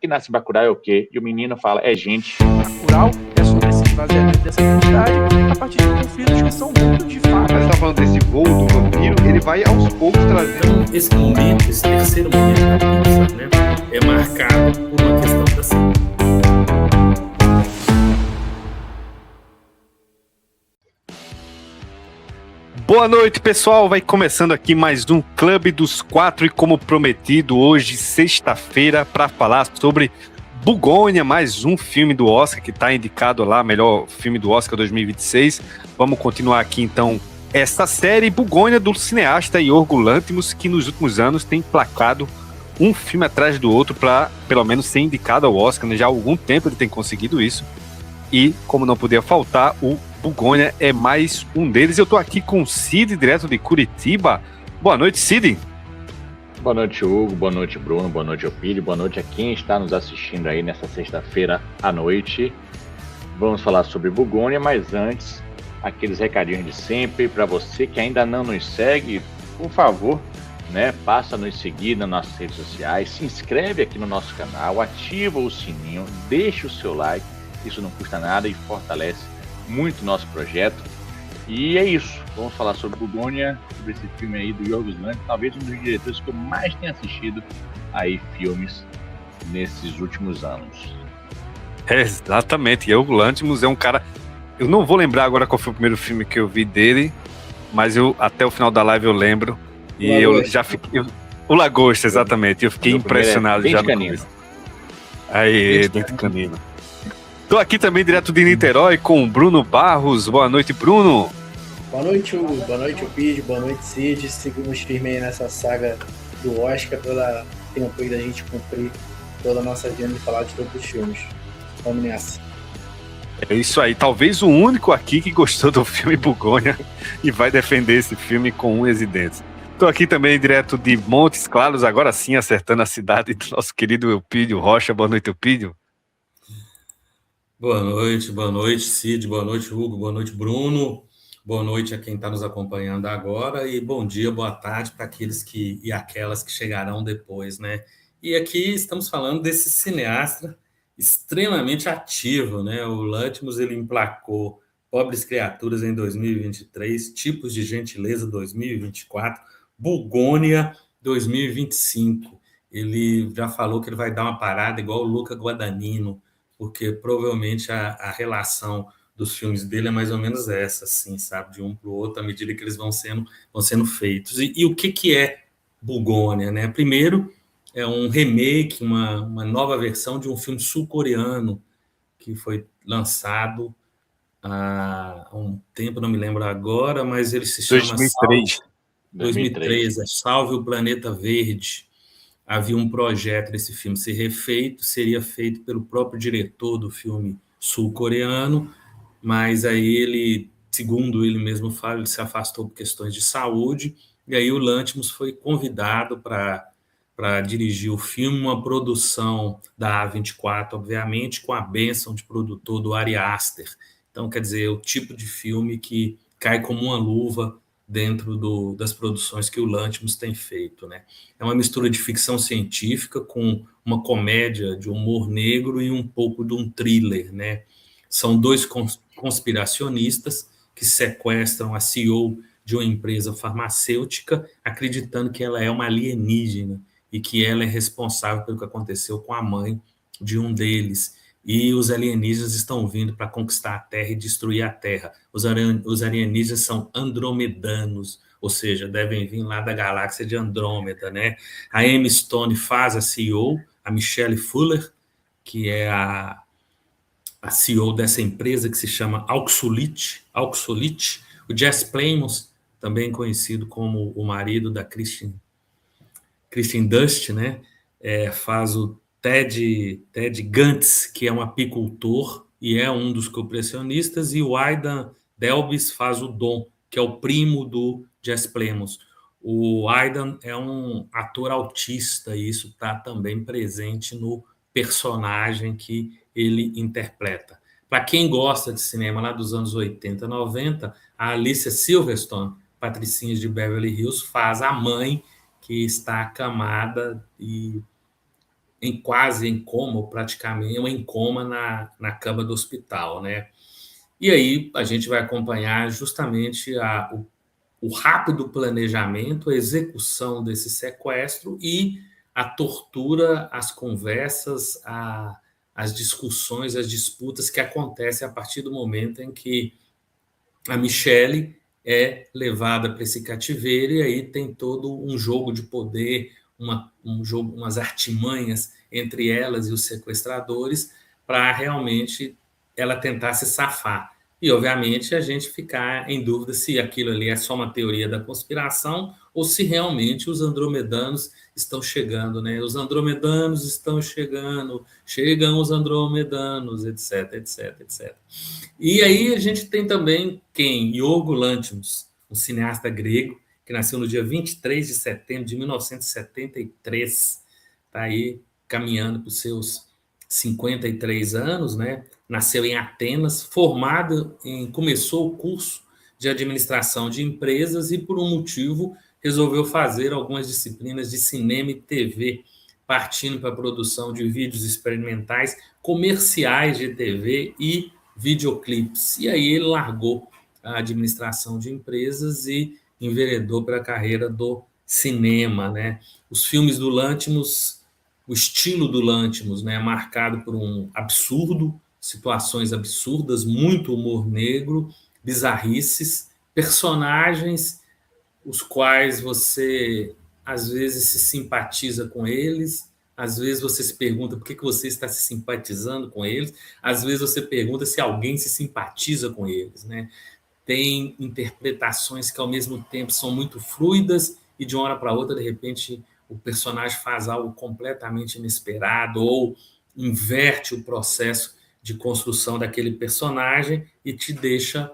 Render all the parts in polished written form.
que nasce Bacurau é o quê? E o menino fala, é gente. Bacurau é sobre esse esvaziamento dessa identidade a partir de conflitos que são muito de fato. Mas você tá falando desse voo do vampiro, ele vai aos poucos trazendo... Então, esse momento, esse terceiro momento da Pixar, né, é marcado por uma questão da saúde. Boa noite, pessoal. Vai começando aqui mais um Clube dos Quatro e, como prometido, hoje, sexta-feira, para falar sobre Bugônia, mais um filme do Oscar que está indicado lá, melhor filme do Oscar 2026. Vamos continuar aqui, então, esta série Bugônia do cineasta Yorgos Lanthimos, que nos últimos anos tem placado um filme atrás do outro para, pelo menos, ser indicado ao Oscar, né? Já há algum tempo ele tem conseguido isso. E, como não podia faltar, o Bugônia é mais um deles. Eu tô aqui com o Cid, direto de Curitiba. Boa noite, Cid. Boa noite, Hugo. Boa noite, Bruno. Boa noite, Opílio. Boa noite a quem está nos assistindo aí nessa sexta-feira à noite. Vamos falar sobre Bugônia, mas antes, aqueles recadinhos de sempre. Para você que ainda não nos segue, por favor, né, passa a nos seguir nas nossas redes sociais, se inscreve aqui no nosso canal, ativa o sininho, deixa o seu like. Isso não custa nada e fortalece muito nosso projeto. E é isso. Vamos falar sobre Bugônia, sobre esse filme aí do Yorgos Lanthimos, talvez um dos diretores que eu mais tenha assistido aí filmes nesses últimos anos. Exatamente. Yorgos Lanthimos é um cara... Eu não vou lembrar agora qual foi o primeiro filme que eu vi dele, mas até o final da live eu lembro. E eu já fiquei... O Lagosta, exatamente. Eu fiquei impressionado já no começo. Aí, Dente Canino. Tô aqui também direto de Niterói com o Bruno Barros. Boa noite, Bruno. Boa noite, Hugo. Boa noite, Opídio. Boa noite, Cid. Seguimos firme aí nessa saga do Oscar pela tempo aí da gente cumprir toda a nossa agenda e falar de todos os filmes. Vamos nessa. É isso aí. Talvez o único aqui que gostou do filme Bugônia e vai defender esse filme com unhas e dentes. Tô aqui também direto de Montes Claros, agora sim acertando a cidade do nosso querido Eupídio Rocha. Boa noite, Eupídio. Boa noite, Cid, boa noite, Hugo, boa noite, Bruno, boa noite a quem está nos acompanhando agora e bom dia, boa tarde para aqueles e aquelas que chegarão depois, né? E aqui estamos falando desse cineasta extremamente ativo, né? O Lanthimos, ele emplacou Pobres Criaturas em 2023, Tipos de Gentileza 2024, Bugônia 2025. Ele já falou que ele vai dar uma parada igual o Luca Guadagnino, porque provavelmente a relação dos filmes dele é mais ou menos essa, assim, sabe? De um para o outro, à medida que eles vão sendo feitos. E o que é Bugônia, né? Primeiro, é um remake, uma nova versão de um filme sul-coreano que foi lançado há um tempo, não me lembro agora, mas ele se chama 2003. 2003, é Salve o Planeta Verde. Havia um projeto desse filme ser refeito, seria feito pelo próprio diretor do filme sul-coreano, mas aí ele, segundo ele mesmo fala, ele se afastou por questões de saúde, e aí o Lanthimos foi convidado para dirigir o filme, uma produção da A24, obviamente, com a bênção de produtor do Ari Aster. Então, quer dizer, é o tipo de filme que cai como uma luva dentro das produções que o Lanthimos tem feito, né? É uma mistura de ficção científica com uma comédia de humor negro e um pouco de um thriller, né? São dois conspiracionistas que sequestram a CEO de uma empresa farmacêutica, acreditando que ela é uma alienígena e que ela é responsável pelo que aconteceu com a mãe de um deles. E os alienígenas estão vindo para conquistar a Terra e destruir a Terra. Os alienígenas são andromedanos, ou seja, devem vir lá da galáxia de Andrômeda, né? A Emma Stone faz a CEO, a Michelle Fuller, que é a CEO dessa empresa que se chama Auxolite. O Jess Plemons, também conhecido como o marido da Kristen Dust, né? Faz o Ted Gantz, que é um apicultor e é um dos cooperacionistas, e o Aidan Delbis faz o Dom, que é o primo do Jess Plemons. O Aidan é um ator autista e isso está também presente no personagem que ele interpreta. Para quem gosta de cinema lá dos anos 80, 90, a Alicia Silverstone, Patricinhas de Beverly Hills, faz a mãe que está acamada e quase em coma, ou praticamente em coma na cama do hospital, né? E aí a gente vai acompanhar justamente o rápido planejamento, a execução desse sequestro e a tortura, as conversas, as discussões, as disputas que acontecem a partir do momento em que a Michelle é levada para esse cativeiro e aí tem todo um jogo de poder, umas artimanhas entre elas e os sequestradores para realmente ela tentar se safar. E, obviamente, a gente ficar em dúvida se aquilo ali é só uma teoria da conspiração ou se realmente os andromedanos estão chegando, né? Os andromedanos estão chegando, chegam os andromedanos, etc, etc, etc. E aí a gente tem também quem? Yorgos Lanthimos, um cineasta grego, que nasceu no dia 23 de setembro de 1973, está aí caminhando para os seus 53 anos, né? Nasceu em Atenas, começou o curso de administração de empresas e, por um motivo, resolveu fazer algumas disciplinas de cinema e TV, partindo para a produção de vídeos experimentais, comerciais de TV e videoclipes. E aí ele largou a administração de empresas e enveredou para a carreira do cinema, né? Os filmes do Lanthimos, o estilo do Lanthimos, né, é marcado por um absurdo, situações absurdas, muito humor negro, bizarrices, personagens os quais você às vezes se simpatiza com eles, às vezes você se pergunta por que você está se simpatizando com eles, às vezes você pergunta se alguém se simpatiza com eles, né? Tem interpretações que ao mesmo tempo são muito fluidas e de uma hora para outra, de repente, o personagem faz algo completamente inesperado ou inverte o processo de construção daquele personagem e te deixa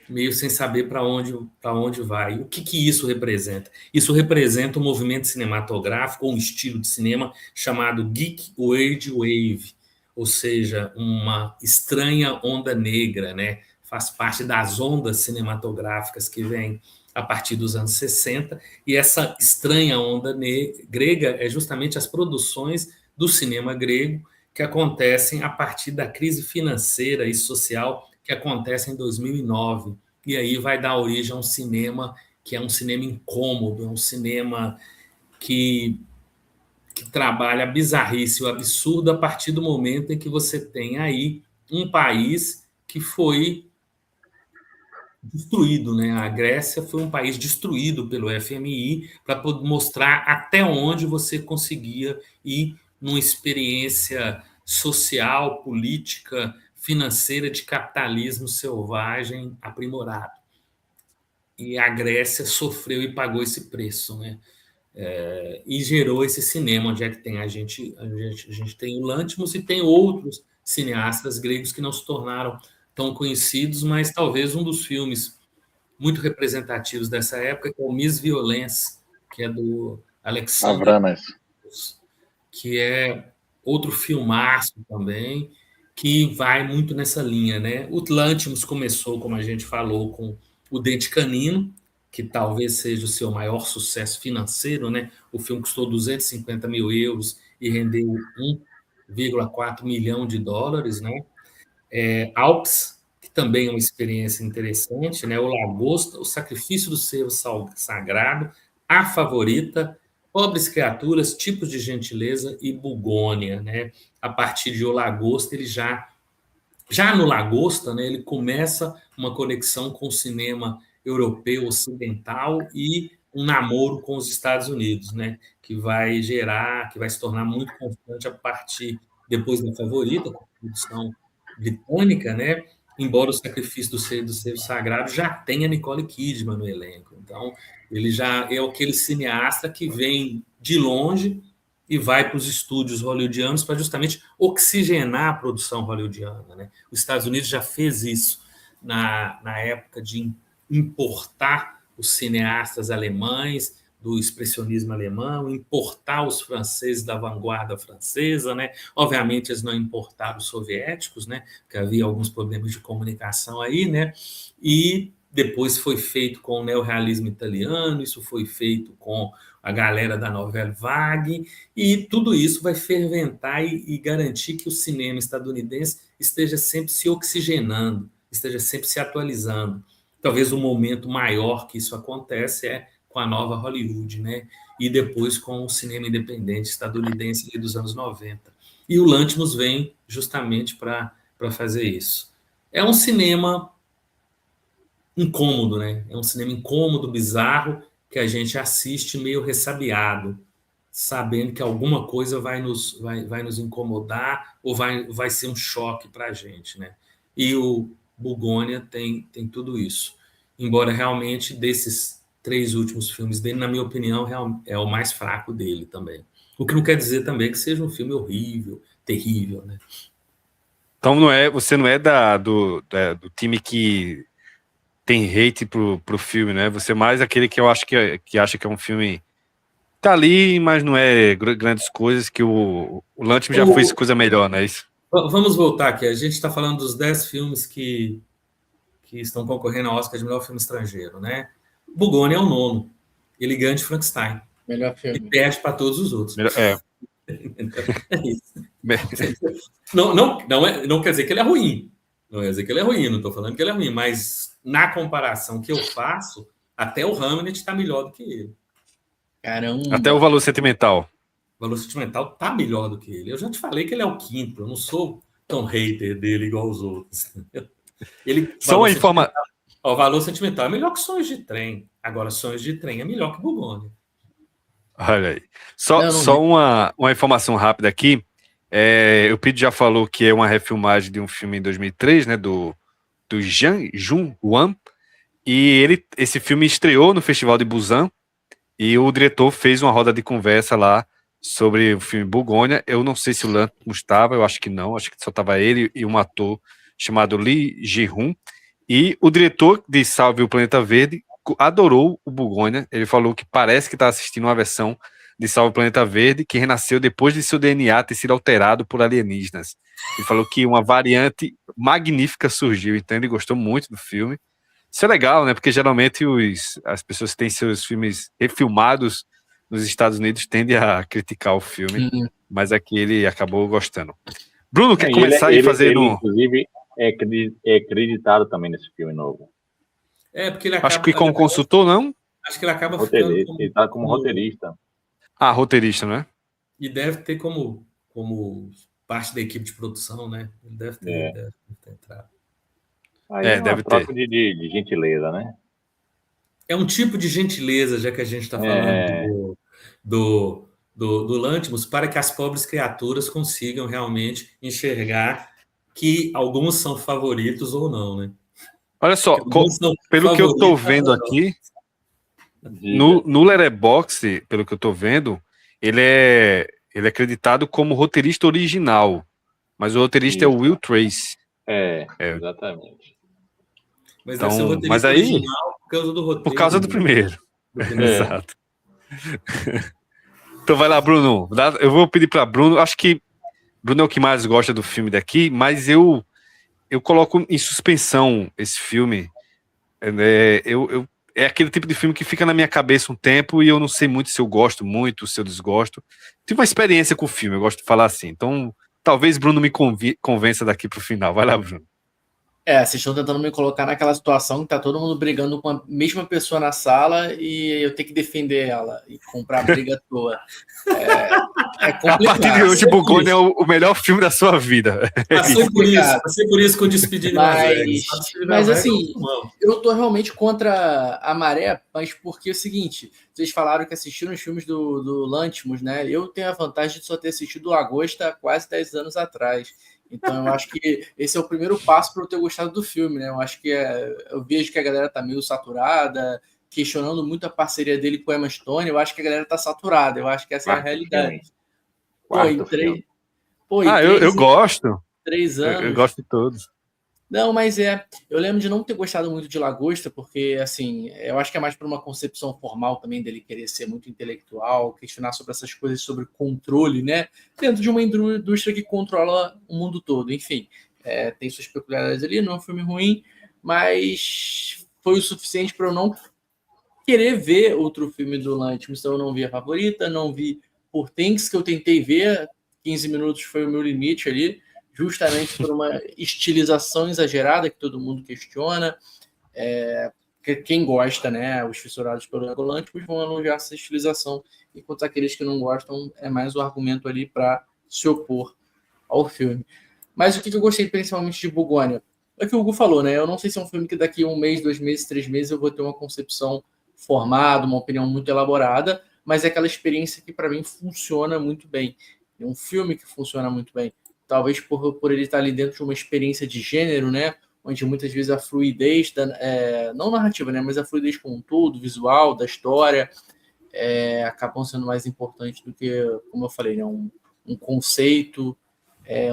meio sem saber para onde vai. O que isso representa? Isso representa um movimento cinematográfico, ou um estilo de cinema chamado Geek Wage Wave, ou seja, uma estranha onda negra, né? Faz parte das ondas cinematográficas que vêm a partir dos anos 60, e essa estranha onda grega é justamente as produções do cinema grego que acontecem a partir da crise financeira e social que acontece em 2009. E aí vai dar origem a um cinema que é um cinema incômodo, é um cinema que trabalha a bizarrice, o absurdo, a partir do momento em que você tem aí um país que foi destruído, né? A Grécia foi um país destruído pelo FMI para mostrar até onde você conseguia ir numa experiência social, política, financeira de capitalismo selvagem aprimorado. E a Grécia sofreu e pagou esse preço, né? E gerou esse cinema onde é que tem a gente tem o Lanthimos e tem outros cineastas gregos que não se tornaram tão conhecidos, mas talvez um dos filmes muito representativos dessa época, que é o Miss Violence, que é do Alexander, Avranas, que é outro filmaço também, que vai muito nessa linha, né? O Lanthimos começou, como a gente falou, com O Dente Canino, que talvez seja o seu maior sucesso financeiro, né? O filme custou 250 mil euros e rendeu 1,4 milhão de dólares, né? Alpes, que também é uma experiência interessante, né? O Lagosta, O Sacrifício do Cervo Sagrado, A Favorita, Pobres Criaturas, Tipos de Gentileza e Bugônia, né? A partir de O Lagosta, ele já no Lagosta, né, ele começa uma conexão com o cinema europeu ocidental e um namoro com os Estados Unidos, né, que vai se tornar muito constante a partir, depois da Favorita, com a produção britânica, né, embora O Sacrifício do Cervo Sagrado já tenha Nicole Kidman no elenco. Então, ele já é aquele cineasta que vem de longe e vai para os estúdios hollywoodianos para justamente oxigenar a produção hollywoodiana, né? Os Estados Unidos já fez isso na época de importar os cineastas alemães do expressionismo alemão, importar os franceses da vanguarda francesa, né? Obviamente eles não importaram os soviéticos, né? Porque havia alguns problemas de comunicação aí, né? E depois foi feito com o neorrealismo italiano, isso foi feito com a galera da Nouvelle Vague, e tudo isso vai ferventar e garantir que o cinema estadunidense esteja sempre se oxigenando, esteja sempre se atualizando. Talvez o momento maior que isso acontece é com a nova Hollywood, né? E depois com o cinema independente estadunidense dos anos 90. E o Lanthimos vem justamente para fazer isso. É um cinema incômodo, né? É um cinema incômodo, bizarro, que a gente assiste meio ressabiado, sabendo que alguma coisa vai nos incomodar ou vai ser um choque para a gente, né? E o Bugônia tem tudo isso. Embora realmente desses 3 últimos filmes dele, na minha opinião, é o mais fraco dele também. O que não quer dizer também que seja um filme horrível, terrível, né? Então você não é do time que tem hate pro filme, né? Você é mais aquele que eu acho que acha que é um filme tá ali, mas não é grandes coisas, que o Lanthimos já fez coisa melhor, não é isso? Vamos voltar aqui. A gente está falando dos 10 filmes que estão concorrendo ao Oscar de melhor filme estrangeiro, né? Bugônia é o 9º. Ele ganha de Frankenstein. Melhor E filme. perde para todos os outros. É isso. Não quer dizer que ele é ruim. Não quer dizer que ele é ruim, não estou falando que ele é ruim, mas na comparação que eu faço, até o Hamlet está melhor do que ele. Caramba. Até o Valor Sentimental. O Valor Sentimental está melhor do que ele. Eu já te falei que ele é o 5º, eu não sou tão hater dele igual os outros. O Valor Sentimental é melhor que Sonhos de Trem. Agora, Sonhos de Trem é melhor que Bugônia. Olha aí. Só uma informação rápida aqui. O Pedro já falou que é uma refilmagem de um filme em 2003, né, do Zhang Junhuan, e esse filme estreou no Festival de Busan, e o diretor fez uma roda de conversa lá sobre o filme Bugônia. Eu não sei se o Lanthimos estava, eu acho que não, acho que só estava ele e um ator chamado Lee Ji-hoon, e o diretor de Salve o Planeta Verde adorou o Bugônia. Ele falou que parece que está assistindo uma versão de Salve o Planeta Verde que renasceu depois de seu DNA ter sido alterado por alienígenas. Ele falou que uma variante magnífica surgiu, então ele gostou muito do filme. Isso é legal, né? Porque geralmente as pessoas que têm seus filmes refilmados nos Estados Unidos tendem a criticar o filme, mas aqui ele acabou gostando. Bruno, quer começar aí fazendo... Inclusive, é acreditado também nesse filme novo. Porque ele acaba... Acho que como consultor, não? Acho que ele acaba ficando... Ele está como roteirista. Roteirista, né? E deve ter como parte da equipe de produção, né? Ele deve ter entrado. Aí deve troca ter. De gentileza, né? É um tipo de gentileza, já que a gente está falando do Lanthimos, para que as pobres criaturas consigam realmente enxergar que alguns são favoritos ou não, né? Olha só, pelo que eu estou vendo aqui, no Letterboxd, pelo que eu estou vendo, ele é acreditado como roteirista original, mas o roteirista é o Will Trace. Exatamente. Mas então, deve ser o roteirista original por causa do roteiro. Por causa do primeiro. Exato. Então vai lá, Bruno. Eu vou pedir para Bruno. Acho que Bruno é o que mais gosta do filme daqui, mas eu coloco em suspensão esse filme. É aquele tipo de filme que fica na minha cabeça um tempo e eu não sei muito se eu gosto muito, se eu desgosto. Tive uma experiência com o filme, eu gosto de falar assim. Então, talvez Bruno me convença daqui pro final. Vai lá, Bruno. Vocês estão tentando me colocar naquela situação que tá todo mundo brigando com a mesma pessoa na sala e eu tenho que defender ela e comprar a briga à toa. É complicado. A partir de hoje, Bugônia é o melhor filme da sua vida. Passei por isso que eu despedi de mas assim, eu tô realmente contra a maré, mas porque é o seguinte, vocês falaram que assistiram os filmes do Lanthimos, né? Eu tenho a vantagem de só ter assistido o Agosto há quase 10 anos atrás. Então, eu acho que esse é o primeiro passo para eu ter gostado do filme, né? Eu acho que eu vejo que a galera tá meio saturada, questionando muito a parceria dele com a Emma Stone. Eu acho que a galera tá saturada. Eu acho que essa é a realidade. Eu gosto. 3 anos. Eu gosto de todos. Não, mas eu lembro de não ter gostado muito de Lagosta, porque, assim, eu acho que é mais por uma concepção formal também dele querer ser muito intelectual, questionar sobre essas coisas, sobre controle, né? Dentro de uma indústria que controla o mundo todo. Enfim, tem suas peculiaridades ali, não é um filme ruim, mas foi o suficiente para eu não querer ver outro filme do Lanthimos. Então eu não vi A Favorita, não vi Poor Things, que eu tentei ver, 15 minutos foi o meu limite ali, justamente por uma estilização exagerada que todo mundo questiona. Quem gosta, né, os fissurados pelo Yorgos Lanthimos vão elogiar essa estilização, enquanto aqueles que não gostam é mais o argumento ali para se opor ao filme. Mas o que eu gostei principalmente de Bugônia é o que o Hugo falou, né? Eu não sei se é um filme que daqui a 1 mês, 2 meses, 3 meses eu vou ter uma concepção formada, uma opinião muito elaborada, mas é aquela experiência que para mim funciona muito bem. É um filme que funciona muito bem. Talvez por ele estar ali dentro de uma experiência de gênero, né? Onde muitas vezes a fluidez, não narrativa, né? Mas a fluidez como um todo, visual, da história, acabam sendo mais importantes do que, como eu falei, né? Um conceito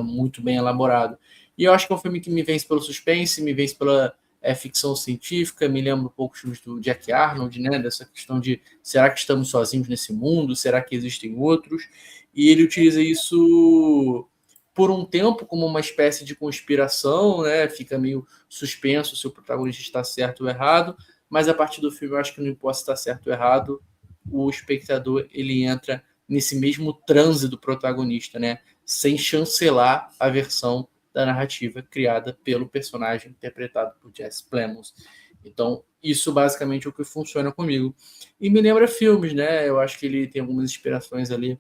muito bem elaborado. E eu acho que é um filme que me vence pelo suspense, me vence pela ficção científica, me lembra um pouco os filmes do Jack Arnold, né? Dessa questão de será que estamos sozinhos nesse mundo? Será que existem outros? E ele utiliza isso por um tempo como uma espécie de conspiração, né? Fica meio suspenso se o protagonista está certo ou errado, mas a partir do filme eu acho que não importa se está certo ou errado, o espectador ele entra nesse mesmo transe do protagonista, né? Sem chancelar a versão da narrativa criada pelo personagem interpretado por Jesse Plemons. Então, isso basicamente é o que funciona comigo. E me lembra filmes, né? Eu acho que ele tem algumas inspirações ali.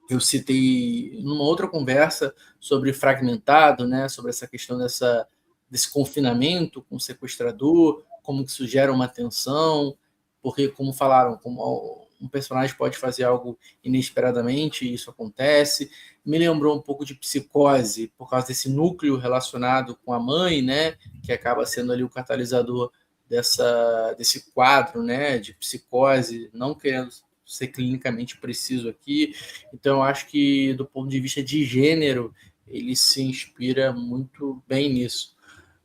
Eu citei numa outra conversa sobre Fragmentado, né? Sobre essa questão desse confinamento com o sequestrador, como que isso gera uma tensão, porque, como falaram, como um personagem pode fazer algo inesperadamente, e isso acontece. Me lembrou um pouco de Psicose, por causa desse núcleo relacionado com a mãe, né, que acaba sendo ali o catalisador desse quadro, né, de psicose, não querendo ser clinicamente preciso aqui. Então, eu acho que, do ponto de vista de gênero, ele se inspira muito bem nisso.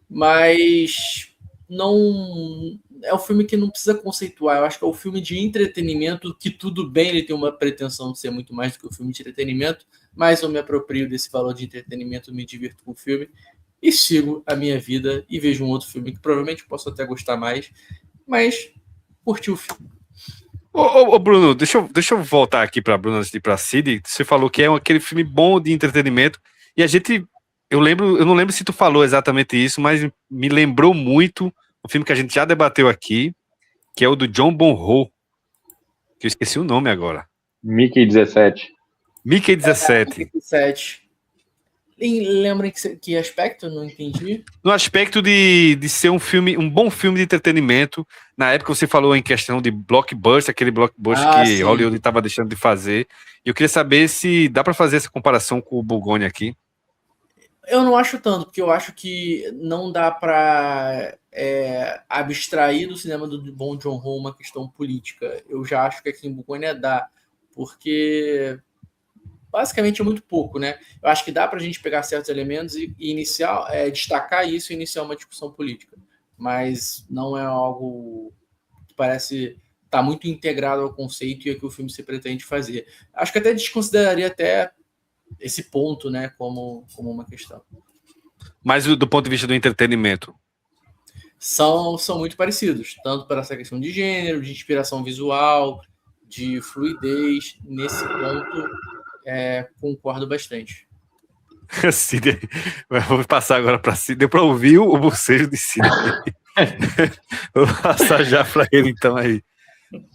Mas não é um filme que não precisa conceituar. Eu acho que é um filme de entretenimento que, tudo bem, ele tem uma pretensão de ser muito mais do que um filme de entretenimento, mas eu me aproprio desse valor de entretenimento, me divirto com o filme e sigo a minha vida e vejo um outro filme que provavelmente posso até gostar mais, mas curti o filme. Ô, Bruno, deixa eu voltar aqui para Bruno antes de ir para Cid. Você falou que é aquele filme bom de entretenimento e eu não lembro se tu falou exatamente isso, mas me lembrou muito um filme que a gente já debateu aqui, que é o do John Bong-ho, que eu esqueci o nome agora. Mickey 17. Mickey 17. 17. Lembrem que aspecto? Não entendi. No aspecto de ser um bom filme de entretenimento. Na época você falou em questão de blockbuster, aquele blockbuster que sim. Hollywood estava deixando de fazer. E eu queria saber se dá para fazer essa comparação com o Bugônia aqui. Eu não acho tanto, porque eu acho que não dá para abstrair do cinema do Bong Joon-ho uma questão política. Eu já acho que aqui em Bugônia dá, porque basicamente é muito pouco, né? Eu acho que dá para a gente pegar certos elementos e destacar isso e iniciar uma discussão política, mas não é algo que parece estar muito integrado ao conceito e ao que o filme se pretende fazer. Acho que até desconsideraria até esse ponto, né, como uma questão. Mas do ponto de vista do entretenimento? São muito parecidos, tanto para essa questão de gênero, de inspiração visual, de fluidez. Nesse ponto, concordo bastante. Cid, vou passar agora para Cid. Deu para ouvir o bocejo de Cid. Vou passar já para ele, então, aí.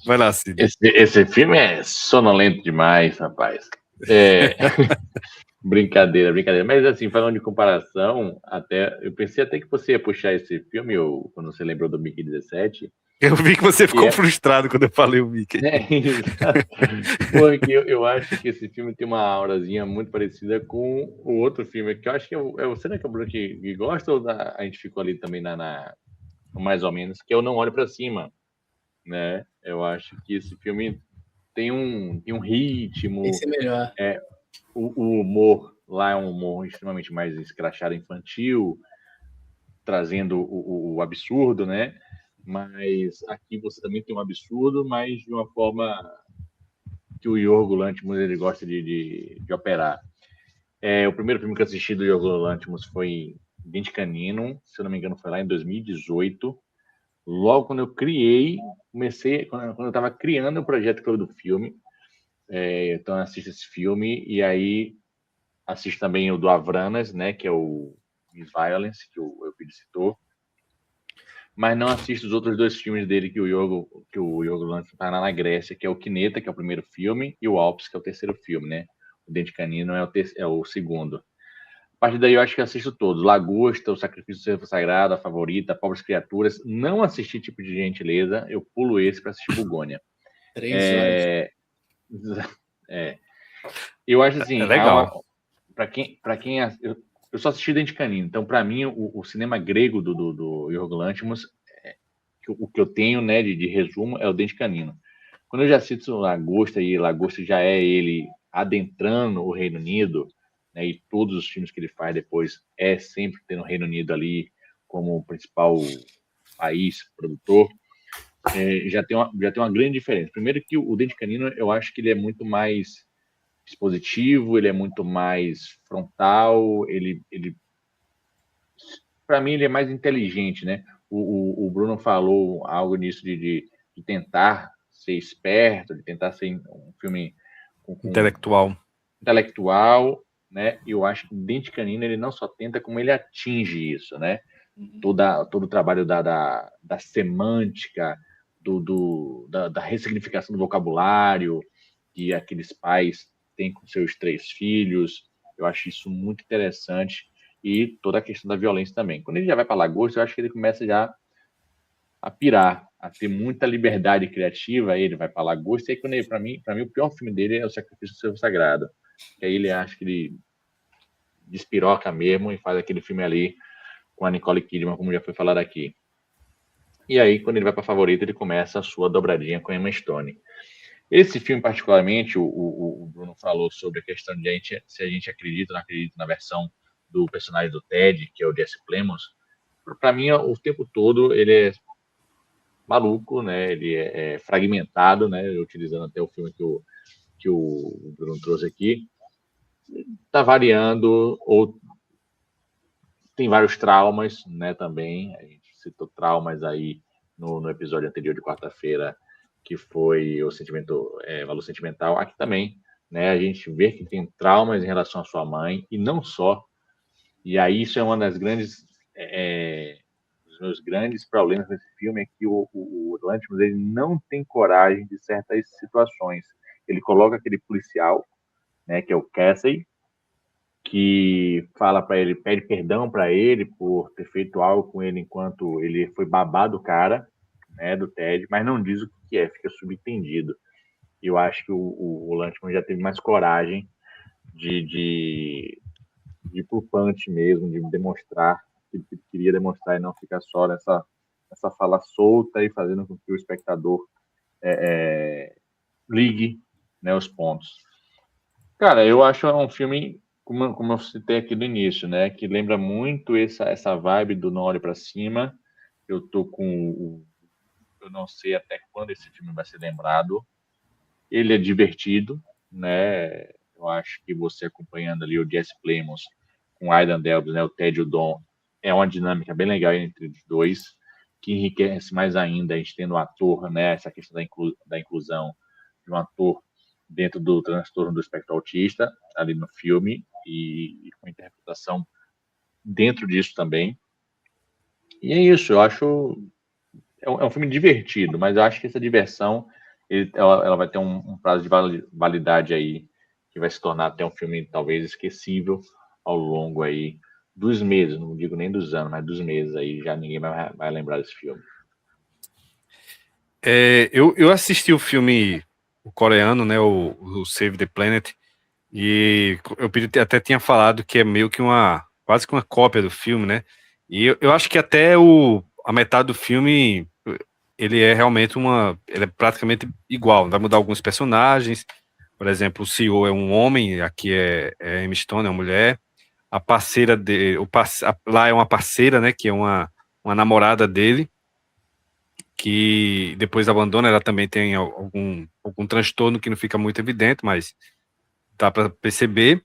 Vai lá, Cid. Esse filme é sonolento demais, rapaz. Brincadeira. Mas, assim, falando de comparação, eu pensei até que você ia puxar esse filme, quando você lembrou do Mickey 17. Eu vi que você ficou frustrado quando eu falei o Mickey. Porque eu acho que esse filme tem uma aurazinha muito parecida com o outro filme, que eu acho que será que é o Bruno que gosta, ou a gente ficou ali também mais ou menos, que eu Não Olho Pra Cima, né? Eu acho que esse filme tem um ritmo. Esse é melhor. O humor lá é um humor extremamente mais escrachado, infantil, trazendo o absurdo, né? Mas aqui você também tem um absurdo, mas de uma forma que o Yorgos Lanthimos ele gosta de operar. O primeiro filme que eu assisti do Yorgos Lanthimos foi Dente Canino, se eu não me engano foi lá em 2018. logo quando eu quando eu estava criando o projeto Clube do Filme. Então eu assisto esse filme e aí assisto também o do Avranas, né, que é o Miss Violence, que o Euclides citou, mas não assisto os outros dois filmes dele que o Yorgos Lanthimos está na Grécia, que é o Kineta, que é o primeiro filme, e o Alpes, que é o terceiro filme, né? O Dente Canino é o segundo. A partir daí eu acho que assisto todos. Lagosta, O Sacrifício do Servo Sagrado, A Favorita, Pobres Criaturas. Não assisti Tipo de Gentileza, eu pulo esse para assistir Bugônia. 3 horas. Eu acho assim, É legal. para quem eu só assisti Dente Canino, então para mim o cinema grego do Yorgos Lanthimos, o que eu tenho, né, de resumo é o Dente Canino. Quando eu já cito Lagosta, e Lagosta já é ele adentrando o Reino Unido, né, e todos os filmes que ele faz depois é sempre tendo o Reino Unido ali como o principal país produtor, já tem uma grande diferença. Primeiro que o Dente Canino, eu acho que ele é muito mais expositivo, ele é muito mais frontal, ele para mim ele é mais inteligente, né? O Bruno falou algo nisso de tentar ser esperto, de tentar ser um filme com intelectual, né? E eu acho que o Dente Canino ele não só tenta, como ele atinge isso, né? Todo o trabalho da semântica, da ressignificação do vocabulário que aqueles pais têm com seus 3 filhos, eu acho isso muito interessante, e toda a questão da violência também. Quando ele já vai para Lagosta, eu acho que ele começa já a pirar, a ter muita liberdade criativa. Aí ele vai para Lagosta, e aí, quando ele, para mim o pior filme dele é O Sacrifício do Servo Sagrado, que aí ele acha que ele despiroca mesmo e faz aquele filme ali com a Nicole Kidman, como já foi falado aqui. E aí, quando ele vai para Favorita, ele começa a sua dobradinha com Emma Stone. Esse filme, particularmente, o Bruno falou sobre a questão de se a gente acredita ou não acredita na versão do personagem do Ted, que é o Jesse Plemons. Para mim, o tempo todo, ele é maluco, né? Ele é fragmentado, né? Utilizando até o filme que o Bruno trouxe aqui. Está variando, ou tem vários traumas, né? Também, a gente citou traumas aí no episódio anterior de quarta-feira, que foi o valor sentimental. Aqui também, né? A gente vê que tem traumas em relação à sua mãe, e não só. E aí isso é uma das dos meus grandes problemas nesse filme, é que o Lanthimos, ele não tem coragem de certas situações. Ele coloca aquele policial, né, que é o Casey, que fala para ele, pede perdão para ele por ter feito algo com ele enquanto ele foi babá do cara, né, do Ted, mas não diz o que é, fica subentendido. E eu acho que o Lanthimos já teve mais coragem de ir pro punch mesmo, de demonstrar o que ele queria demonstrar, e não ficar só nessa fala solta e fazendo com que o espectador ligue, né, os pontos. Cara, eu acho um filme, como eu citei aqui no início, né, que lembra muito essa vibe do Não Olhe Pra Cima. Eu tô eu não sei até quando esse filme vai ser lembrado. Ele é divertido, né? Eu acho que você acompanhando ali o Jesse Plemons com o Aidan Delbs, né, o Ted e o Dom, é uma dinâmica bem legal entre os dois, que enriquece mais ainda a gente tendo um ator, né, essa questão da inclusão de um ator dentro do transtorno do espectro autista, ali no filme, e com interpretação dentro disso também. E é isso, eu acho... É um filme divertido, mas eu acho que essa diversão ela vai ter um prazo de validade aí, que vai se tornar até um filme talvez esquecível ao longo aí dos meses, não digo nem dos anos, mas dos meses aí, já ninguém vai lembrar desse filme. Eu assisti o filme coreano, né, o Save the Planet, e eu até tinha falado que é meio que quase que uma cópia do filme, né, e eu acho que até a metade do filme ele é realmente ele é praticamente igual, vai mudar alguns personagens. Por exemplo, o CEO é um homem, aqui é Emma Stone, é uma mulher. A parceira dele, lá é uma parceira, né, que é uma namorada dele, que depois abandona. Ela também tem algum transtorno que não fica muito evidente, mas dá para perceber.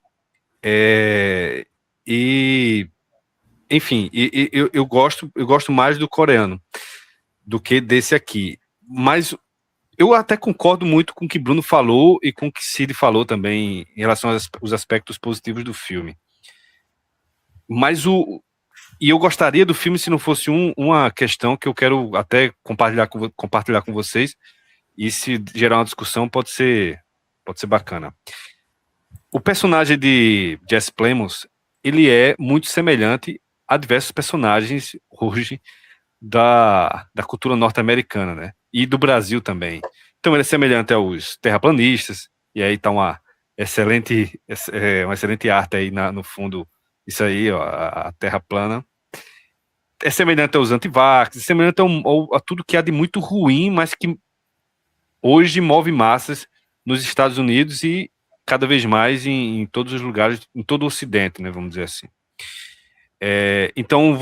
Enfim, eu gosto mais do coreano. do que desse aqui. Mas eu até concordo muito com o que Bruno falou e com o que Cid falou também em relação aos aspectos positivos do filme. Mas e eu gostaria do filme se não fosse uma questão que eu quero até compartilhar com vocês, e se gerar uma discussão pode ser bacana. O personagem de Jesse Plemons, ele é muito semelhante a diversos personagens hoje da cultura norte-americana, né? E do Brasil também. Então ele é semelhante aos terraplanistas, e aí tá uma excelente arte aí no fundo, isso aí, ó, a terra plana. É semelhante aos antivax, é semelhante a tudo que há de muito ruim, mas que hoje move massas nos Estados Unidos e cada vez mais em todos os lugares, em todo o Ocidente, né, vamos dizer assim. Então,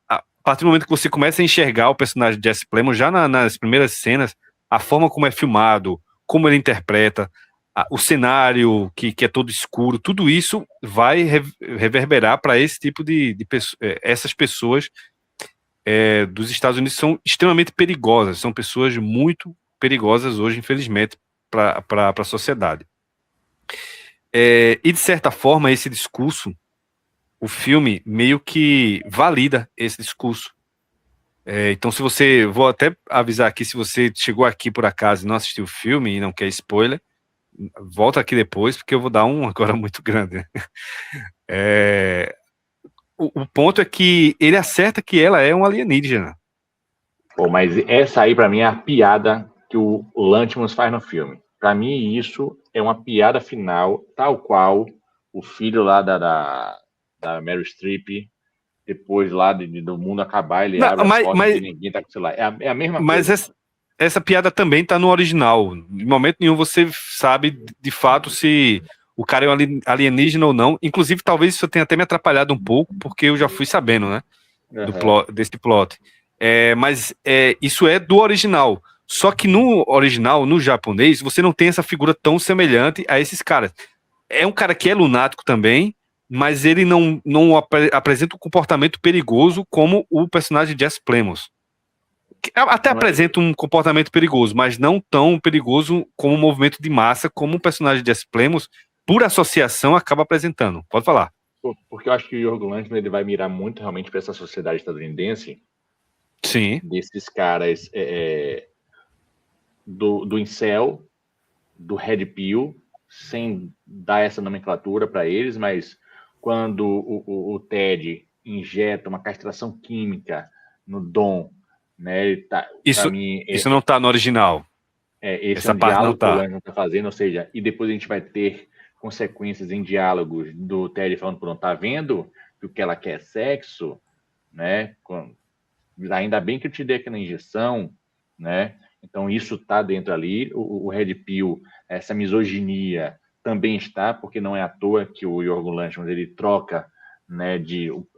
a partir do momento que você começa a enxergar o personagem de Jesse Plemons, já nas primeiras cenas, a forma como é filmado, como ele interpreta, o cenário que é todo escuro, tudo isso vai reverberar para esse tipo de essas pessoas dos Estados Unidos são extremamente perigosas, são pessoas muito perigosas hoje, infelizmente, para a sociedade. E, de certa forma, esse discurso, o filme meio que valida esse discurso. Então, vou até avisar aqui, se você chegou aqui por acaso e não assistiu o filme e não quer spoiler, volta aqui depois, porque eu vou dar um agora muito grande. O ponto é que ele acerta que ela é um alienígena. Pô, mas essa aí, pra mim, é a piada que o Lanthimos faz no filme. Pra mim, isso é uma piada final, tal qual o filho lá da Meryl Streep, depois lá do mundo acabar, ele abre a porta e ninguém tá com o celular. É a mesma coisa. Mas essa piada também tá no original. Em momento nenhum você sabe, de fato, se o cara é um alienígena ou não. Inclusive, talvez isso tenha até me atrapalhado um pouco, porque eu já fui sabendo, né? Desse plot. Mas isso é do original. Só que no original, no japonês, você não tem essa figura tão semelhante a esses caras. É um cara que é lunático também, mas ele não apresenta um comportamento perigoso como o personagem de Jesse Plemons. Até apresenta um comportamento perigoso, mas não tão perigoso como um movimento de massa, como o personagem de Jesse Plemons, por associação, acaba apresentando. Pode falar. Porque eu acho que o Yorgos Lanthimos ele vai mirar muito realmente para essa sociedade estadunidense. Sim. Desses caras do incel, do red pill, sem dar essa nomenclatura para eles, mas quando o Ted injeta uma castração química no Dom, né? Isso não tá no original. Esse é um diálogo que o Lanthimos está fazendo, ou seja, e depois a gente vai ter consequências em diálogos do Ted falando por não tá vendo que o que ela quer é sexo, né? Ainda bem que eu te dei aquela injeção, né? Então isso tá dentro ali. O Red Pill, essa misoginia também está, porque não é à toa que o Yorgos Lanthimos ele troca, né?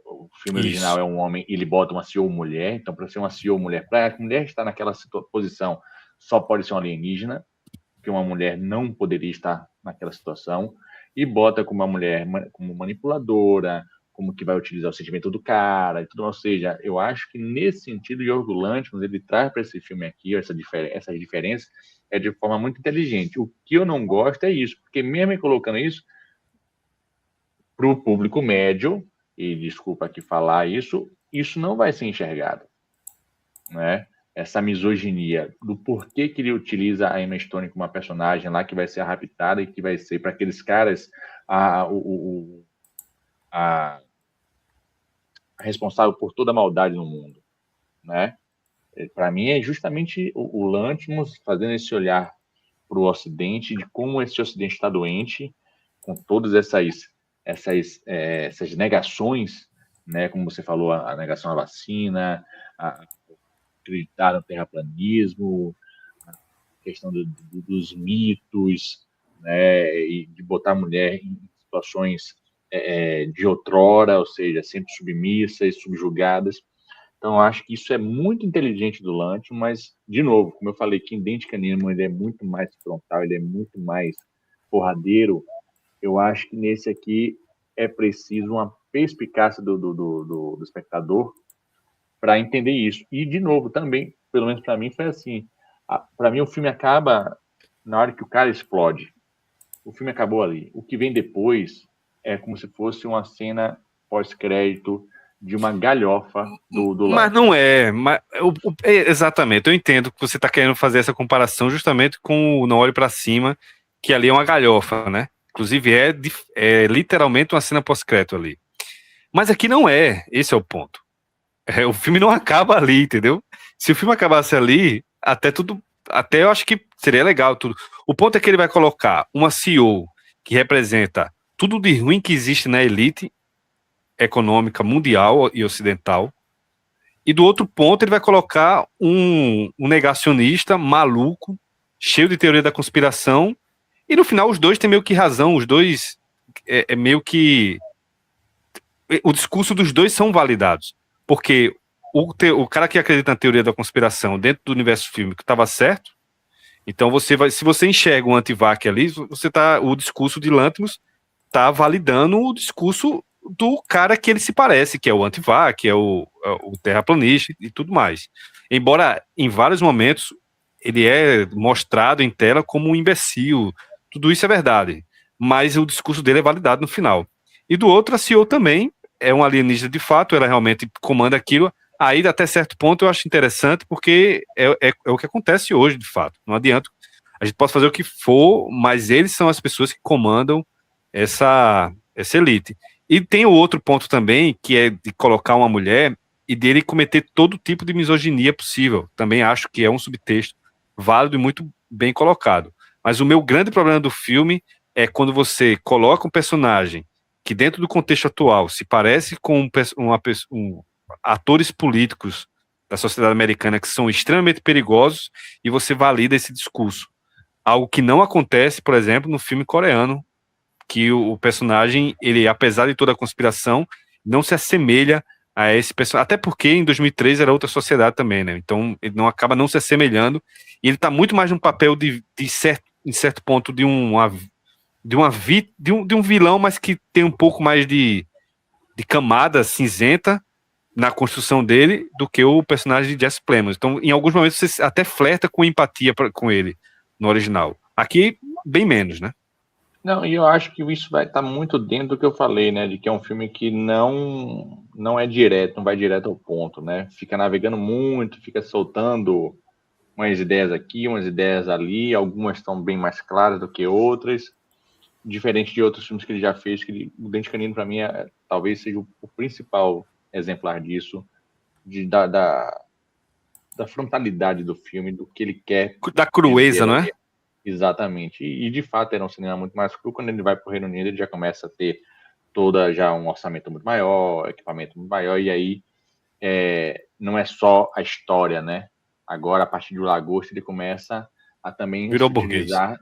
O filme original é um homem, ele bota uma CEO mulher. Então, para ser uma CEO mulher, para a mulher estar naquela posição, só pode ser um alienígena, que uma mulher não poderia estar naquela situação, e bota como uma mulher como manipuladora, como que vai utilizar o sentimento do cara, e tudo. Ou seja, eu acho que nesse sentido o Yorgos Lanthimos ele traz para esse filme aqui essas diferenças de forma muito inteligente. O que eu não gosto é isso, porque mesmo colocando isso para o público médio, e desculpa aqui falar isso não vai ser enxergado, né? Essa misoginia do porquê que ele utiliza a Emma Stone como uma personagem lá que vai ser raptada e que vai ser para aqueles caras a responsável por toda a maldade no mundo, né? Para mim é justamente o Lanthimos fazendo esse olhar para o Ocidente, de como esse Ocidente está doente, com todas essas negações, né? Como você falou, a negação à vacina, acreditar no terraplanismo, a questão dos mitos, né, e de botar a mulher em situações de outrora, ou seja, sempre submissas, subjugadas. Então, eu acho que isso é muito inteligente do Lanthimos, mas, de novo, como eu falei, que em Dente Canino ele é muito mais frontal, ele é muito mais porradeiro. Eu acho que nesse aqui é preciso uma perspicácia do espectador para entender isso. E, de novo, também, pelo menos para mim, foi assim. Para mim, o filme acaba na hora que o cara explode. O filme acabou ali. O que vem depois é como se fosse uma cena pós-crédito de uma galhofa do Mas Lance. não é. Exatamente, eu entendo que você está querendo fazer essa comparação justamente com o Não Olhe Pra Cima, que ali é uma galhofa, né? Inclusive é literalmente uma cena pós-crédito ali. Mas aqui não é, esse é o ponto. O filme não acaba ali, entendeu? Se o filme acabasse ali, até eu acho que seria legal tudo. O ponto é que ele vai colocar uma CEO que representa tudo de ruim que existe na elite econômica mundial e ocidental, e do outro ponto ele vai colocar um negacionista maluco, cheio de teoria da conspiração, e no final os dois têm meio que razão, os dois meio que o discurso dos dois são validados, porque o cara que acredita na teoria da conspiração dentro do universo fílmico estava certo. Então se você enxerga um antivac ali, o discurso de Lanthimos está validando o discurso do cara que ele se parece, que é o antivac, que é o terraplanista e tudo mais. Embora em vários momentos ele é mostrado em tela como um imbecil, tudo isso é verdade, mas o discurso dele é validado no final. E do outro, a CEO também é um alienígena de fato, ela realmente comanda aquilo. Aí, até certo ponto, eu acho interessante, porque é o que acontece hoje, de fato. Não adianta. A gente pode fazer o que for, mas eles são as pessoas que comandam essa elite. E tem o outro ponto também, que é de colocar uma mulher e dele cometer todo tipo de misoginia possível. Também acho que é um subtexto válido e muito bem colocado. Mas o meu grande problema do filme é quando você coloca um personagem que dentro do contexto atual se parece com atores políticos da sociedade americana que são extremamente perigosos e você valida esse discurso. Algo que não acontece, por exemplo, no filme coreano, que o personagem, ele, apesar de toda a conspiração, não se assemelha a esse personagem, até porque em 2003 era outra sociedade também, né? Então ele não acaba não se assemelhando, e ele está muito mais no papel em certo ponto de um vilão, mas que tem um pouco mais de camada cinzenta na construção dele do que o personagem de Jesse Plemons. Então, em alguns momentos, você até flerta com empatia com ele no original. Aqui, bem menos, né? Não, e eu acho que isso vai estar muito dentro do que eu falei, né? De que é um filme que não é direto, não vai direto ao ponto, né? Fica navegando muito, fica soltando umas ideias aqui, umas ideias ali, algumas estão bem mais claras do que outras, diferente de outros filmes que ele já fez, que o Dente Canino, para mim, talvez seja o principal exemplar disso, da frontalidade do filme, do que ele quer. Da crueza, não é? Exatamente. E de fato era um cinema muito mais cru. Quando ele vai para o Reino Unido, ele já começa a ter já um orçamento muito maior, equipamento muito maior, e aí não é só a história, né? Agora, a partir do Lagosta, ele começa a também virou utilizar...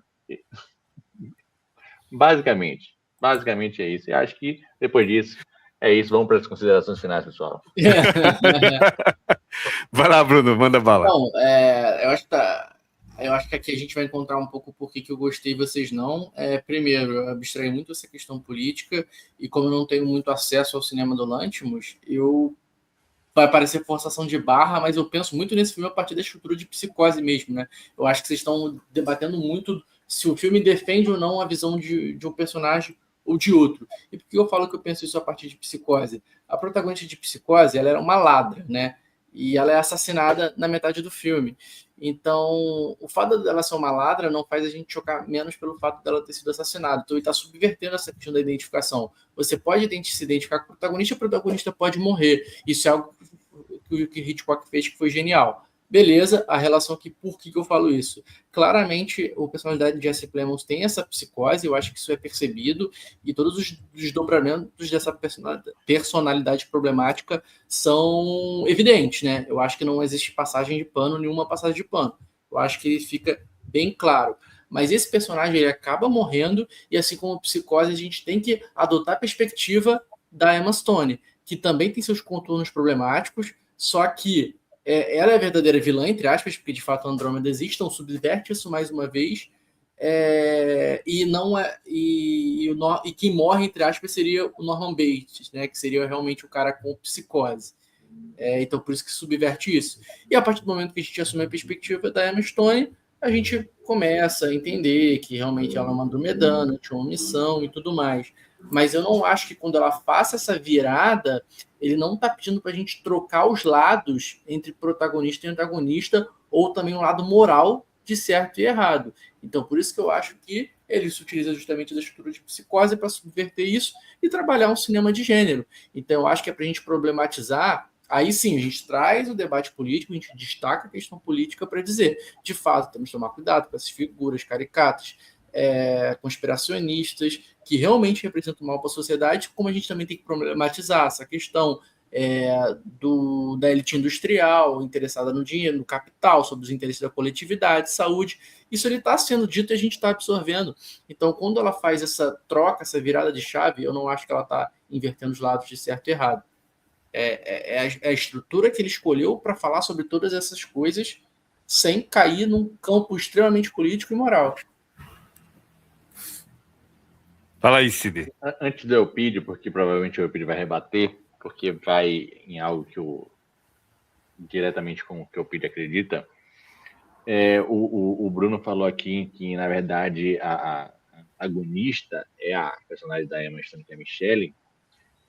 Basicamente é isso. E acho que depois disso é isso. Vamos para as considerações finais, pessoal. Vai lá, Bruno, manda bala. Bom, eu acho que aqui a gente vai encontrar um pouco por que eu gostei e vocês não. Primeiro, eu abstraí muito essa questão política, e como eu não tenho muito acesso ao cinema do Lanthimos, vai parecer forçação de barra, mas eu penso muito nesse filme a partir da estrutura de Psicose mesmo, né? Eu acho que vocês estão debatendo muito se o filme defende ou não a visão de um personagem ou de outro. E por que eu falo que eu penso isso a partir de Psicose? A protagonista de Psicose, ela era uma ladra, né? E ela é assassinada na metade do filme. Então, o fato dela ser uma ladra não faz a gente chocar menos pelo fato dela ter sido assassinada. Então, ele está subvertendo essa questão da identificação. Você pode se identificar com o protagonista pode morrer. Isso é algo que Hitchcock fez que foi genial. Beleza, a relação aqui, por que eu falo isso? Claramente, a personalidade de Jesse Plemons tem essa psicose, eu acho que isso é percebido, e todos os desdobramentos dessa personalidade problemática são evidentes, né? Eu acho que não existe nenhuma passagem de pano. Eu acho que ele fica bem claro. Mas esse personagem, ele acaba morrendo, e assim como Psicose, a gente tem que adotar a perspectiva da Emma Stone, que também tem seus contornos problemáticos, só que ela é a verdadeira vilã, entre aspas, porque de fato a Andrômeda existe, então subverte isso mais uma vez, e quem morre, entre aspas, seria o Norman Bates, né, que seria realmente o cara com psicose. Então, por isso que subverte isso. E a partir do momento que a gente assume a perspectiva da Emma Stone, a gente começa a entender que realmente ela é uma andromedana, tinha uma missão e tudo mais. Mas eu não acho que quando ela faça essa virada, ele não está pedindo para a gente trocar os lados entre protagonista e antagonista, ou também um lado moral de certo e errado. Então, por isso que eu acho que ele se utiliza justamente da estrutura de Psicose para subverter isso e trabalhar um cinema de gênero. Então, eu acho que é para a gente problematizar. Aí sim, a gente traz o debate político, a gente destaca a questão política para dizer, de fato, temos que tomar cuidado com essas figuras caricatas, conspiracionistas, que realmente representam mal para a sociedade, como a gente também tem que problematizar essa questão da elite industrial, interessada no dinheiro, no capital, sobre os interesses da coletividade, saúde. Isso está sendo dito e a gente está absorvendo. Então, quando ela faz essa troca, essa virada de chave, eu não acho que ela está invertendo os lados de certo e errado. É a estrutura que ele escolheu para falar sobre todas essas coisas sem cair num campo extremamente político e moral. Fala aí, Cid. Antes do Elpidio, porque provavelmente o Elpidio vai rebater, porque vai em algo que diretamente com o que o Elpidio acredita, o Bruno falou aqui que, na verdade, a antagonista é a personagem da Emma Stone, que é a Michelle.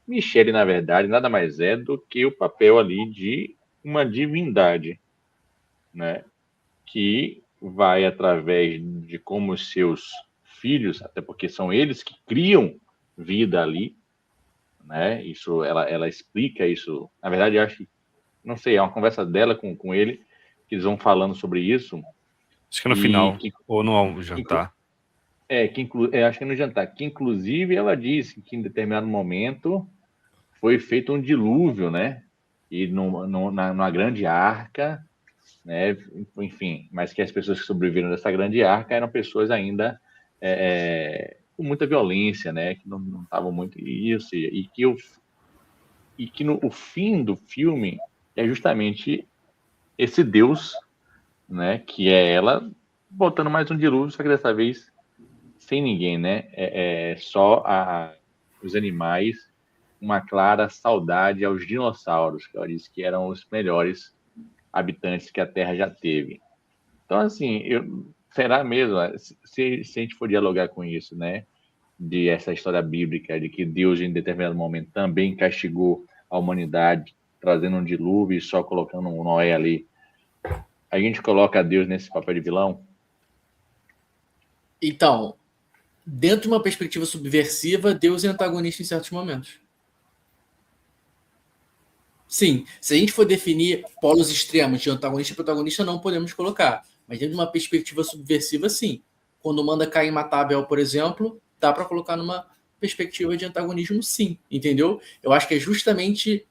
Michelle, na verdade, nada mais é do que o papel ali de uma divindade, né? Que vai através de como os seus filhos, até porque são eles que criam vida ali, né? Isso, ela explica isso. Na verdade, eu acho que, não sei, é uma conversa dela com ele, que eles vão falando sobre isso. Acho que no final, ou no jantar. Acho que é no jantar, que inclusive ela disse que em determinado momento foi feito um dilúvio, né? E numa grande arca, né? Enfim, mas que as pessoas que sobreviveram dessa grande arca eram pessoas ainda com muita violência, né? Que não estavam muito isso, e que no fim do filme é justamente esse Deus, né? Que é ela botando mais um dilúvio, só que dessa vez sem ninguém, né? Só os animais, uma clara saudade aos dinossauros, que ela disse que eram os melhores habitantes que a Terra já teve. Então, assim, será mesmo, se a gente for dialogar com isso, né? De essa história bíblica, de que Deus, em determinado momento, também castigou a humanidade, trazendo um dilúvio e só colocando um Noé ali. A gente coloca Deus nesse papel de vilão? Então, dentro de uma perspectiva subversiva, Deus é antagonista em certos momentos. Sim, se a gente for definir polos extremos de antagonista e protagonista, não podemos colocar. Mas dentro de uma perspectiva subversiva, sim. Quando manda Caim matar Abel, por exemplo, dá para colocar numa perspectiva de antagonismo, sim. Entendeu? Eu acho que é justamente...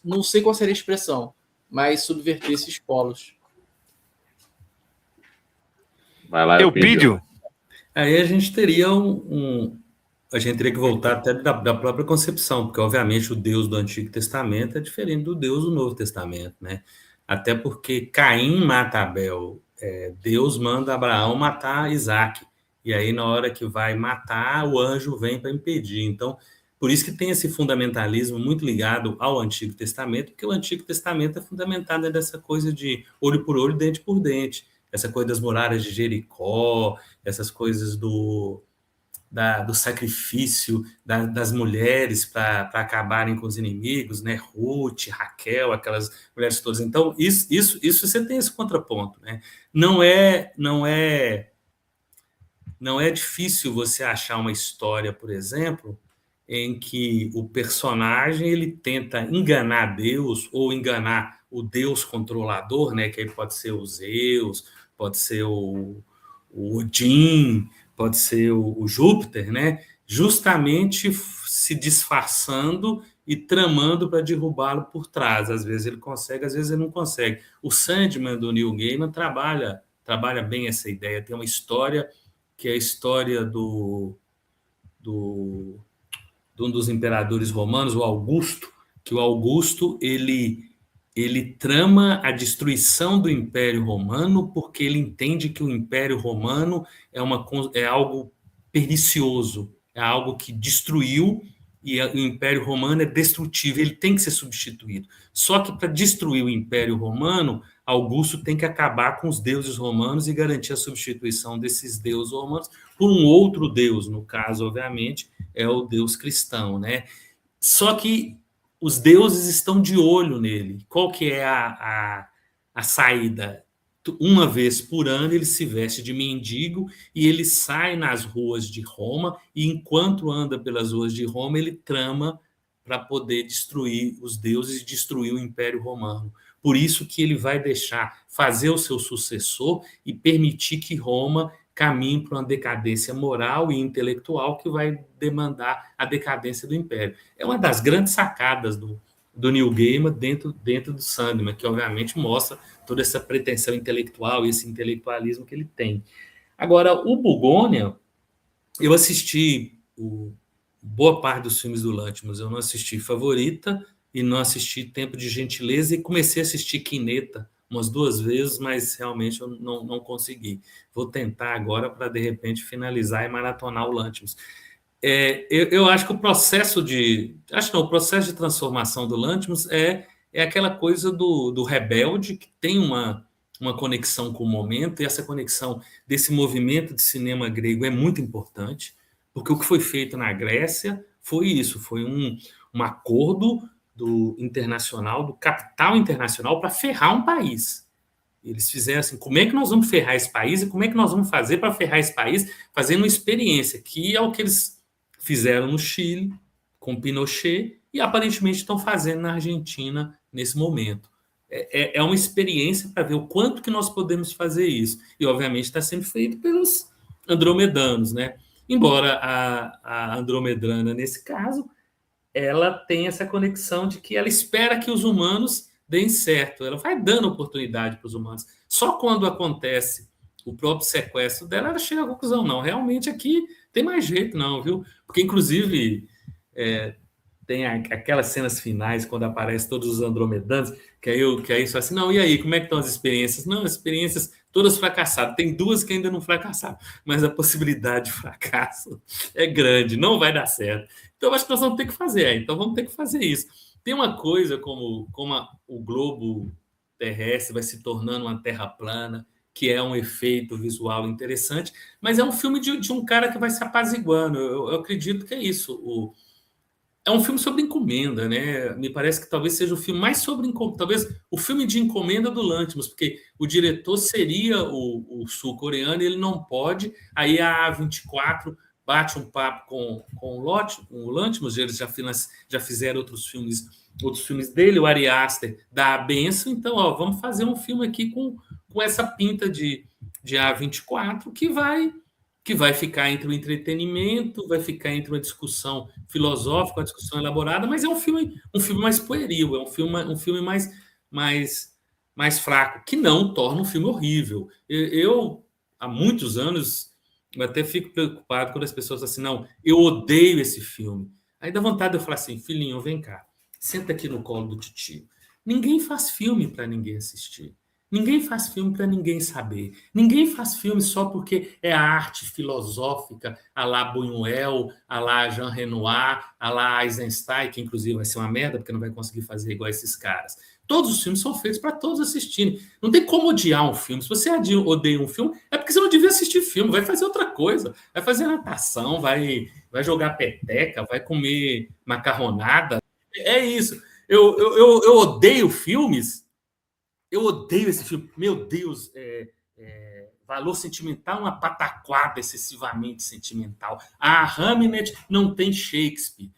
Não sei qual seria a expressão, mas subverter esses polos. Vai lá, Elpidio. Aí a gente teria a gente teria que voltar até da própria concepção, porque, obviamente, o Deus do Antigo Testamento é diferente do Deus do Novo Testamento, né? Até porque Caim mata Abel, Deus manda Abraão matar Isaac, e aí, na hora que vai matar, o anjo vem para impedir. Então, por isso que tem esse fundamentalismo muito ligado ao Antigo Testamento, porque o Antigo Testamento é fundamentado nessa coisa de olho por olho, dente por dente, essa coisa das muralhas de Jericó, essas coisas do sacrifício das mulheres para acabarem com os inimigos, né? Ruth, Raquel, aquelas mulheres todas. Então, isso você tem esse contraponto, né? Não é difícil você achar uma história, por exemplo, em que o personagem ele tenta enganar Deus ou enganar o Deus controlador, né? Que aí pode ser o Zeus, pode ser o Odin, pode ser o Júpiter, né? Justamente se disfarçando e tramando para derrubá-lo por trás. Às vezes ele consegue, às vezes ele não consegue. O Sandman do Neil Gaiman trabalha bem essa ideia. Tem uma história que é a história de um dos imperadores romanos, o Augusto, que o Augusto ele trama a destruição do Império Romano porque ele entende que o Império Romano é algo pernicioso, é algo que destruiu e o Império Romano é destrutivo, ele tem que ser substituído. Só que para destruir o Império Romano, Augusto tem que acabar com os deuses romanos e garantir a substituição desses deuses romanos por um outro deus, no caso, obviamente, é o deus cristão, né? Só que os deuses estão de olho nele. Qual que é a saída? Uma vez por ano ele se veste de mendigo e ele sai nas ruas de Roma, e enquanto anda pelas ruas de Roma ele trama para poder destruir os deuses e destruir o Império Romano. Por isso que ele vai deixar fazer o seu sucessor e permitir que Roma caminhe para uma decadência moral e intelectual que vai demandar a decadência do Império. É uma das grandes sacadas do Neil Gaiman dentro do Sandman, que obviamente mostra toda essa pretensão intelectual e esse intelectualismo que ele tem. Agora, o Bugônia, eu assisti boa parte dos filmes do Lanthimos, eu não assisti Favorita e não assisti Tempo de Gentileza, e comecei a assistir Quineta umas 2 vezes, mas realmente eu não consegui. Vou tentar agora para, de repente, finalizar e maratonar o Lanthimos. Eu acho que o processo de transformação do Lanthimos é aquela coisa do rebelde, que tem uma conexão com o momento, e essa conexão desse movimento de cinema grego é muito importante, porque o que foi feito na Grécia foi isso, foi um acordo do capital internacional para ferrar um país. Eles fizeram assim, como é que nós vamos ferrar esse país e como é que nós vamos fazer para ferrar esse país, fazendo uma experiência, que é o que eles fizeram no Chile, com Pinochet, e aparentemente estão fazendo na Argentina nesse momento. É uma experiência para ver o quanto que nós podemos fazer isso. E, obviamente, está sendo feito pelos andromedanos, né? Embora a andromedana, nesse caso, ela tem essa conexão de que ela espera que os humanos deem certo. Ela vai dando oportunidade para os humanos. Só quando acontece o próprio sequestro dela, ela chega à conclusão, não, realmente aqui tem mais jeito não, viu? Porque, inclusive, tem aquelas cenas finais, quando aparecem todos os andromedanos, que aí só assim, não, e aí, como é que estão as experiências? Não, as experiências todas fracassadas. Tem 2 que ainda não fracassaram, mas a possibilidade de fracasso é grande, não vai dar certo. Então, acho que nós vamos ter que fazer, então vamos ter que fazer isso. Tem uma coisa como o globo terrestre vai se tornando uma terra plana, que é um efeito visual interessante, mas é um filme de um cara que vai se apaziguando. Eu acredito que é isso. É um filme sobre encomenda, né? Me parece que talvez seja o filme mais sobre encomenda, talvez o filme de encomenda do Lanthimos, porque o diretor seria o sul-coreano e ele não pode. Aí a A24 bate um papo com o Lanthimos, eles já fizeram outros filmes dele, o Ari Aster dá a benção, então vamos fazer um filme aqui com essa pinta de A24 que vai ficar entre o entretenimento, vai ficar entre uma discussão filosófica, uma discussão elaborada, mas é um filme mais pueril, é um filme mais fraco, que não torna um filme horrível. Eu há muitos anos, eu até fico preocupado quando as pessoas falam assim, não, eu odeio esse filme. Aí dá vontade de eu falar assim, filhinho, vem cá, senta aqui no colo do titio. Ninguém faz filme para ninguém assistir. Ninguém faz filme para ninguém saber. Ninguém faz filme só porque é a arte filosófica, à la Buñuel, à la Jean Renoir, à la Eisenstein, que inclusive vai ser uma merda, porque não vai conseguir fazer igual esses caras. Todos os filmes são feitos para todos assistirem. Não tem como odiar um filme. Se você odeia um filme, é porque você não devia assistir filme. Vai fazer outra coisa. Vai fazer natação, vai jogar peteca, vai comer macarronada. É isso. Eu odeio filmes. Eu odeio esse filme. Meu Deus, valor sentimental é uma pataquada excessivamente sentimental. Hamlet não tem Shakespeare.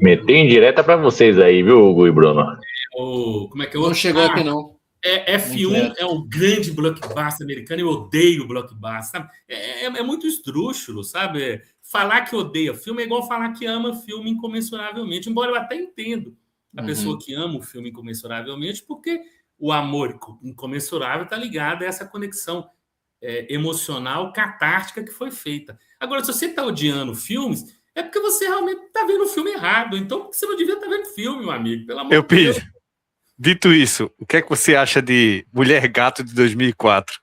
Metei em direta para vocês aí, viu, Hugo e Bruno? Como é que não chegou aqui, não. F1 é um grande blockbuster americano, eu odeio blockbuster, sabe? É muito esdrúxulo, sabe? Falar que odeia filme é igual falar que ama filme incomensuravelmente, embora eu até entendo a pessoa que ama o filme incomensuravelmente, porque o amor incomensurável está ligado a essa conexão emocional, catártica que foi feita. Agora, se você está odiando filmes, é porque você realmente está vendo o filme errado. Então, você não devia estar vendo filme, meu amigo. Pelo amor de Deus. Dito isso, o que é que você acha de Mulher Gato de 2004?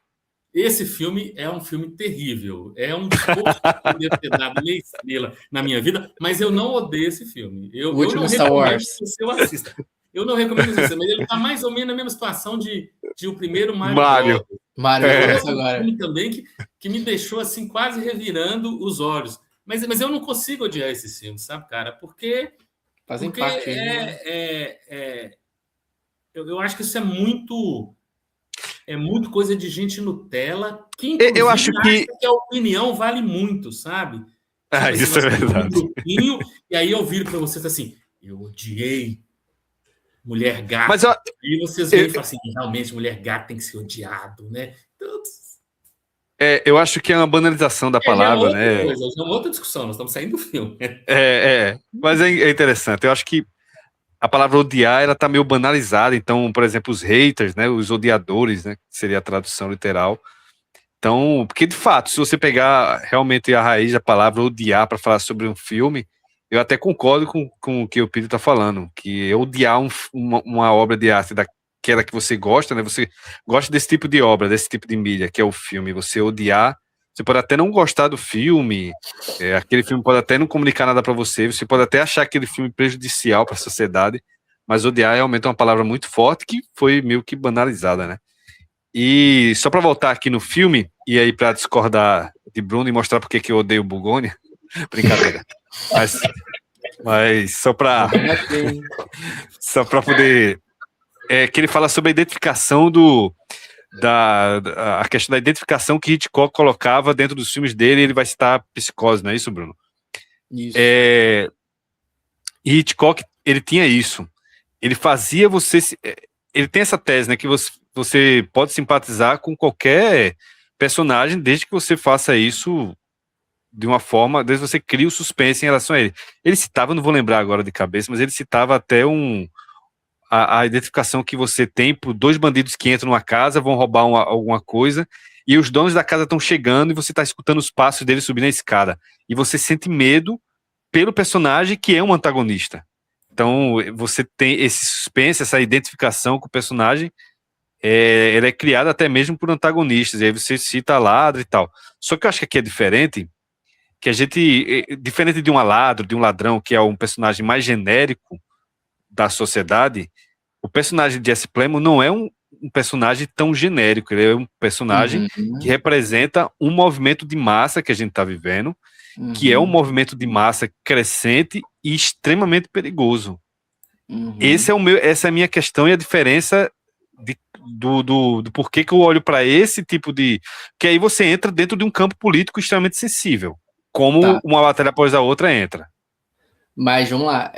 Esse filme é um filme terrível. É um esforço que eu devo ter dado meia estrela na minha vida, mas eu não odeio esse filme. O Eu último não Star recomendo Wars. que você o assista. Eu não recomendo você, mas ele está mais ou menos na mesma situação de o primeiro Mario Mario. Bros. Mario, É. essa agora. Filme também que me deixou assim quase revirando os olhos. Mas eu não consigo odiar esses filmes, sabe, cara? Porque Fazem parte aí, né? eu acho que isso é muito coisa de gente Nutella que, Eu acho inclusive, acha que a opinião vale muito, sabe? Ah, Tipo assim, isso é nós temos um verdade. grupinho, e aí eu viro para vocês assim, eu odiei Mulher Gato. Mas eu, E vocês veem e falam assim, realmente, Mulher Gato tem que ser odiado, né? Então, eu acho que é uma banalização da já é palavra, outra né? coisa, já é uma outra discussão, nós estamos saindo do filme. Mas é interessante. Eu acho que a palavra odiar, ela tá meio banalizada. Então, por exemplo, os haters, né? Os odiadores, né? Que seria a tradução literal. Então, porque de fato, se você pegar realmente a raiz da palavra odiar para falar sobre um filme, eu até concordo com o que o Pedro está falando, que odiar uma obra de arte daquela que você gosta, né? Você gosta desse tipo de obra, desse tipo de mídia, que é o filme. Você odiar, você pode até não gostar do filme, aquele filme pode até não comunicar nada para você, você pode até achar aquele filme prejudicial para a sociedade, mas odiar realmente é uma palavra muito forte que foi meio que banalizada, né? E só para voltar aqui no filme, e aí para discordar de Bruno e mostrar porque que eu odeio Bugônia, brincadeira. Mas só para poder. Que ele fala sobre a identificação a questão da identificação que Hitchcock colocava dentro dos filmes dele, ele vai citar Psicose, não é isso, Bruno? Isso. E Hitchcock, ele tinha isso. Ele fazia você. Ele tem essa tese, né, que você pode simpatizar com qualquer personagem desde que você faça isso de uma forma, desde que você crie o suspense em relação a ele. Ele citava, não vou lembrar agora de cabeça, mas ele citava até a identificação que você tem por dois bandidos que entram numa casa, vão roubar alguma coisa, e os donos da casa estão chegando e você está escutando os passos deles subindo a escada. E você sente medo pelo personagem que é um antagonista. Então, você tem esse suspense, essa identificação com o personagem, ela é criada até mesmo por antagonistas, e aí você cita ladro e tal. Só que eu acho que aqui é diferente, que a gente, diferente de um ladro, de um ladrão, que é um personagem mais genérico da sociedade, o personagem de Jesse Plemons não é um personagem tão genérico, ele é um personagem que representa um movimento de massa que a gente está vivendo, que é um movimento de massa crescente e extremamente perigoso. Essa é a minha questão e a diferença do porquê que eu olho para esse tipo de... Que aí você entra dentro de um campo político extremamente sensível, como uma batalha após a outra entra. Mas vamos lá,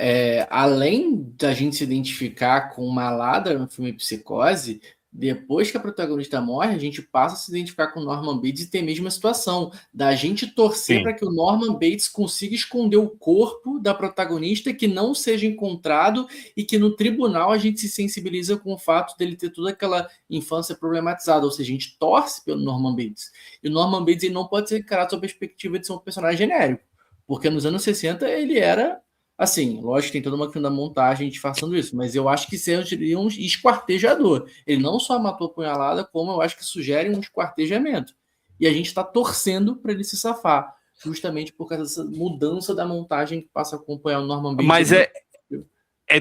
além da gente se identificar com uma ladra no filme Psicose, depois que a protagonista morre, a gente passa a se identificar com o Norman Bates e tem a mesma situação, da gente torcer para que o Norman Bates consiga esconder o corpo da protagonista, que não seja encontrado e que no tribunal a gente se sensibiliza com o fato dele ter toda aquela infância problematizada, ou seja, a gente torce pelo Norman Bates. E o Norman Bates ele não pode ser encarado sob a perspectiva de ser um personagem genérico, porque nos anos 60 ele era, assim, lógico que tem toda uma questão da montagem disfarçando isso, mas eu acho que seria um esquartejador. Ele não só matou a punhalada, como eu acho que sugere um esquartejamento. E a gente está torcendo para ele se safar, justamente por causa dessa mudança da montagem que passa a acompanhar o Norman Bates. Mas é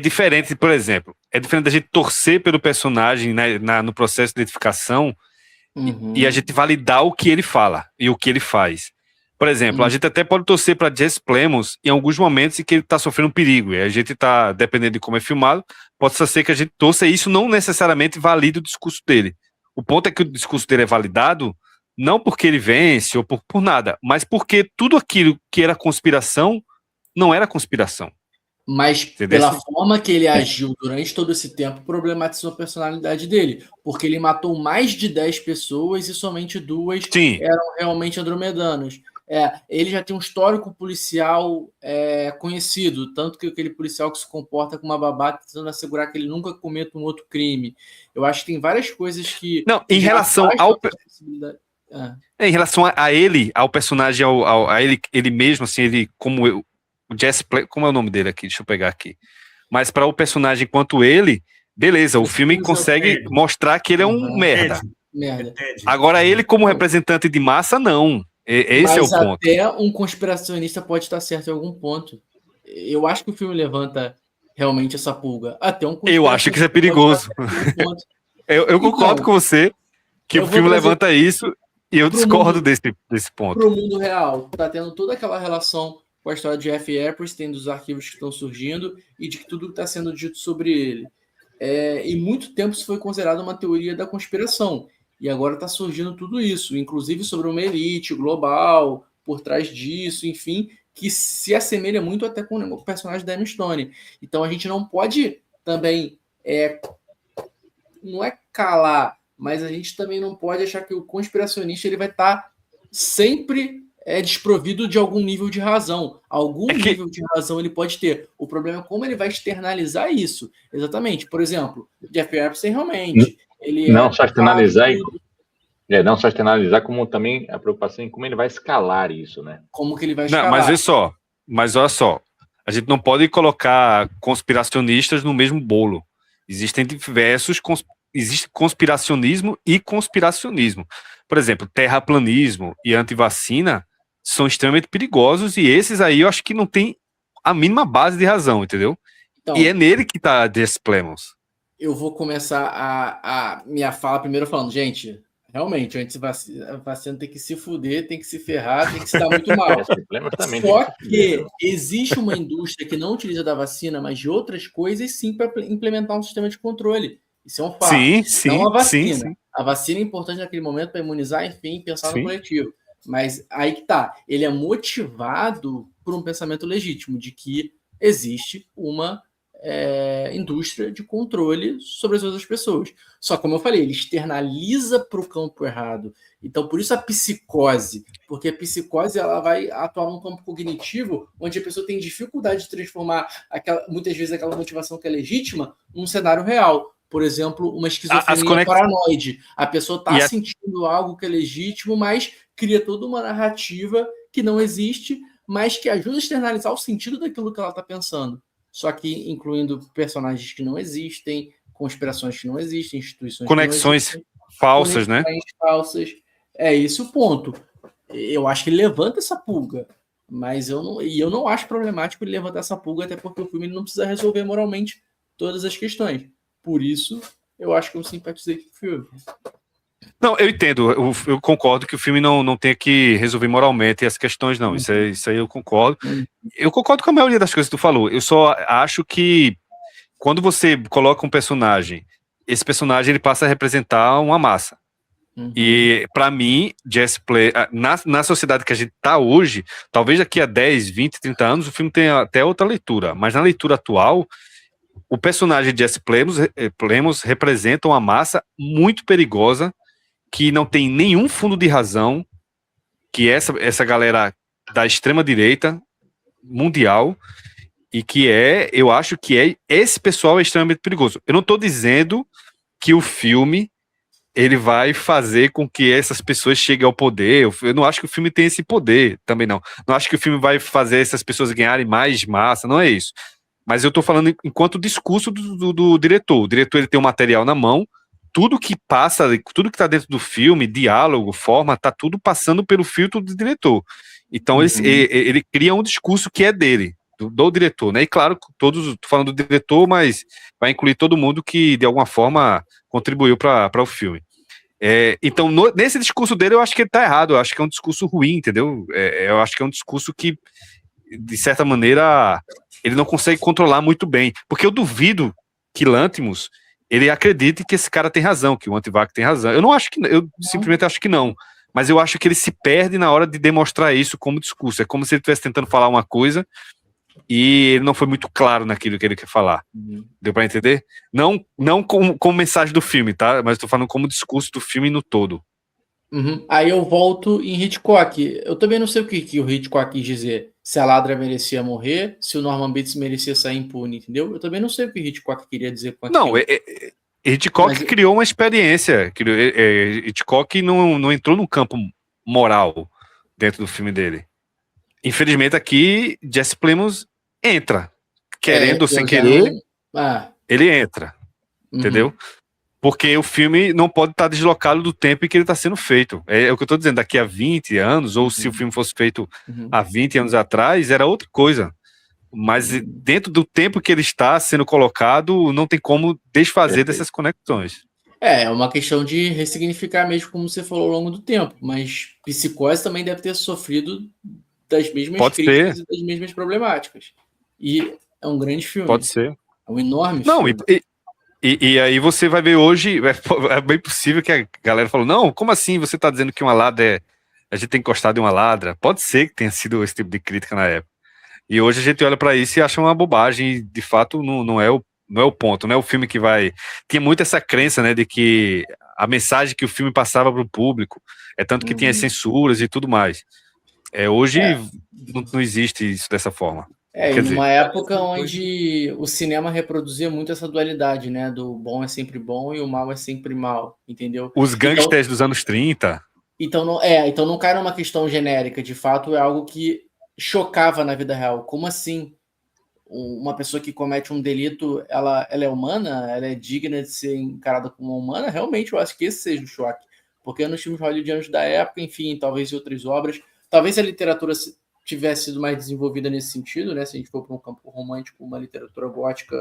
diferente, por exemplo, é diferente da gente torcer pelo personagem, né, no processo de identificação e a gente validar o que ele fala e o que ele faz. Por exemplo, a gente até pode torcer para Jesse Plemons em alguns momentos em que ele está sofrendo um perigo. E a gente está, dependendo de como é filmado, pode ser que a gente torça, e isso não necessariamente valida o discurso dele. O ponto é que o discurso dele é validado não porque ele vence ou por nada, mas porque tudo aquilo que era conspiração não era conspiração. Mas pela forma que ele agiu durante todo esse tempo, problematizou a personalidade dele. Porque ele matou mais de 10 pessoas e somente 2 eram realmente andromedanos. Ele já tem um histórico policial conhecido, tanto que aquele policial que se comporta com uma babá tentando assegurar que ele nunca cometa um outro crime. Eu acho que tem várias coisas que... Não, em relação ao... Em relação a ele, ao personagem, a ele mesmo, assim, ele como o Jesse Plemons, como é o nome dele aqui? Deixa eu pegar aqui. Mas para o personagem quanto ele, beleza, o filme consegue mostrar que ele é um merda. merda. Ted. Agora, ele como representante de massa, não. Esse é o Mas ponto. até um conspiracionista pode estar certo em algum ponto. Eu acho que o filme levanta realmente essa pulga. Até um Eu acho que isso é perigoso. Eu concordo Então, com você que eu o vou filme trazer levanta isso e eu pro discordo mundo- desse ponto. Para o mundo real, tá tendo toda aquela relação com a história de Jeff Epstein, dos arquivos que estão surgindo e de que tudo está sendo dito sobre ele. E muito tempo isso foi considerado uma teoria da conspiração. E agora está surgindo tudo isso, inclusive sobre uma elite global por trás disso, enfim, que se assemelha muito até com o personagem da Emma Stone. Então a gente não pode também, não é calar, mas a gente também não pode achar que o conspiracionista ele vai estar sempre desprovido de algum nível de razão. Algum nível de razão ele pode ter. O problema é como ele vai externalizar isso. Exatamente. Por exemplo, Jeff Epstein realmente. Ele não só externalizar, não só externalizar, como também a preocupação em como ele vai escalar isso, né? Como que ele vai Não, escalar. mas olha só, a gente não pode colocar conspiracionistas no mesmo bolo. Existem existe conspiracionismo e conspiracionismo. Por exemplo, terraplanismo e antivacina são extremamente perigosos e esses aí eu acho que não tem a mínima base de razão, entendeu? Então, E é nele que tá Jesse Plemons. eu vou começar a minha fala primeiro falando, gente, realmente, antes vacina tem que se fuder, tem que se ferrar, tem que se dar muito mal. Só que existe uma indústria que não utiliza da vacina, mas de outras coisas, sim, para implementar um sistema de controle. Isso é um fato. Sim, não a vacina. Sim. A vacina é importante naquele momento para imunizar, enfim, pensar no coletivo. Mas aí que tá. Ele é motivado por um pensamento legítimo de que existe uma indústria de controle sobre as outras pessoas. Só como eu falei, ele externaliza para o campo errado. Então, por isso a psicose, porque a psicose ela vai atuar num campo cognitivo onde a pessoa tem dificuldade de transformar muitas vezes aquela motivação que é legítima num cenário real. Por exemplo, uma esquizofrenia paranoide. A pessoa está sentindo algo que é legítimo, mas cria toda uma narrativa que não existe, mas que ajuda a externalizar o sentido daquilo que ela está pensando. Só que incluindo personagens que não existem, conspirações que não existem, instituições conexões que não existem, falsas, né? Falsas. É esse o ponto. Eu acho que ele levanta essa pulga, mas eu não acho problemático ele levantar essa pulga, até porque o filme não precisa resolver moralmente todas as questões. Por isso, eu acho que eu simpatizei com o filme. Não, eu entendo, eu concordo que o filme não tem que resolver moralmente as questões, não. Isso aí eu concordo. Eu concordo com a maioria das coisas que tu falou. Eu só acho que quando você coloca um personagem, esse personagem ele passa a representar uma massa. E, para mim, Jesse Plemons, na sociedade que a gente tá hoje, talvez daqui a 10, 20, 30 anos, o filme tenha até outra leitura. Mas na leitura atual, o personagem de Jesse Plemons representa uma massa muito perigosa, que não tem nenhum fundo de razão, que essa galera da extrema-direita mundial, e que eu acho que esse pessoal é extremamente perigoso. Eu não estou dizendo que o filme ele vai fazer com que essas pessoas cheguem ao poder. Eu não acho que o filme tem esse poder, também não. Não acho que o filme vai fazer essas pessoas ganharem mais massa, não é isso. Mas eu estou falando enquanto discurso do diretor. O diretor ele tem um material na mão, tudo que passa, tudo que está dentro do filme, diálogo, forma, está tudo passando pelo filtro do diretor. Então ele cria um discurso que é dele, do diretor, né? E claro, tô falando do diretor, mas vai incluir todo mundo que de alguma forma contribuiu para o filme. Então, nesse discurso dele, eu acho que ele está errado, eu acho que é um discurso ruim, entendeu? Eu acho que é um discurso que, de certa maneira, ele não consegue controlar muito bem, porque eu duvido que Lanthimos ele acredite que esse cara tem razão, que o antivax tem razão. Eu simplesmente acho que não. Mas eu acho que ele se perde na hora de demonstrar isso como discurso. É como se ele estivesse tentando falar uma coisa e ele não foi muito claro naquilo que ele quer falar. Deu para entender? Não como mensagem do filme, tá? Mas estou falando como discurso do filme no todo. Aí eu volto em Hitchcock. Eu também não sei o que o Hitchcock quis dizer. Se a Ladra merecia morrer, se o Norman Bates merecia sair impune, entendeu? Eu também não sei o que Hitchcock queria dizer com aquilo. Não, Hitchcock criou uma experiência. Hitchcock não entrou no campo moral dentro do filme dele. Infelizmente aqui, Jesse Plemons entra. Querendo ou sem querer, ele entra. Entendeu? Porque o filme não pode estar deslocado do tempo em que ele está sendo feito. É o que eu estou dizendo, daqui a 20 anos, ou se o filme fosse feito há 20 anos atrás, era outra coisa. Mas dentro do tempo que ele está sendo colocado, não tem como desfazer dessas conexões. É uma questão de ressignificar mesmo, como você falou, ao longo do tempo. Mas Psicose também deve ter sofrido das mesmas críticas e das mesmas problemáticas. E é um grande filme. Pode ser. É um enorme não, filme. E aí você vai ver hoje, é bem possível que a galera falou, não, como assim você está dizendo que uma ladra a gente tem encostado em uma ladra? Pode ser que tenha sido esse tipo de crítica na época. E hoje a gente olha para isso e acha uma bobagem, e de fato não é o ponto, não é o filme que vai... Tinha muito essa crença, né, de que a mensagem que o filme passava para o público, é tanto que tinha censuras e tudo mais. Hoje não existe isso dessa forma. E numa época onde o cinema reproduzia muito essa dualidade, né? Do bom é sempre bom e o mal é sempre mal, entendeu? Os gangsters dos anos 30. Então não cai numa questão genérica, de fato é algo que chocava na vida real. Como assim? Uma pessoa que comete um delito, ela é humana? Ela é digna de ser encarada como humana? Realmente, eu acho que esse seja o choque. Porque nos filmes hollywoodianos da época, enfim, talvez em outras obras, talvez a literatura tivesse sido mais desenvolvida nesse sentido, né? Se a gente for para um campo romântico, uma literatura gótica,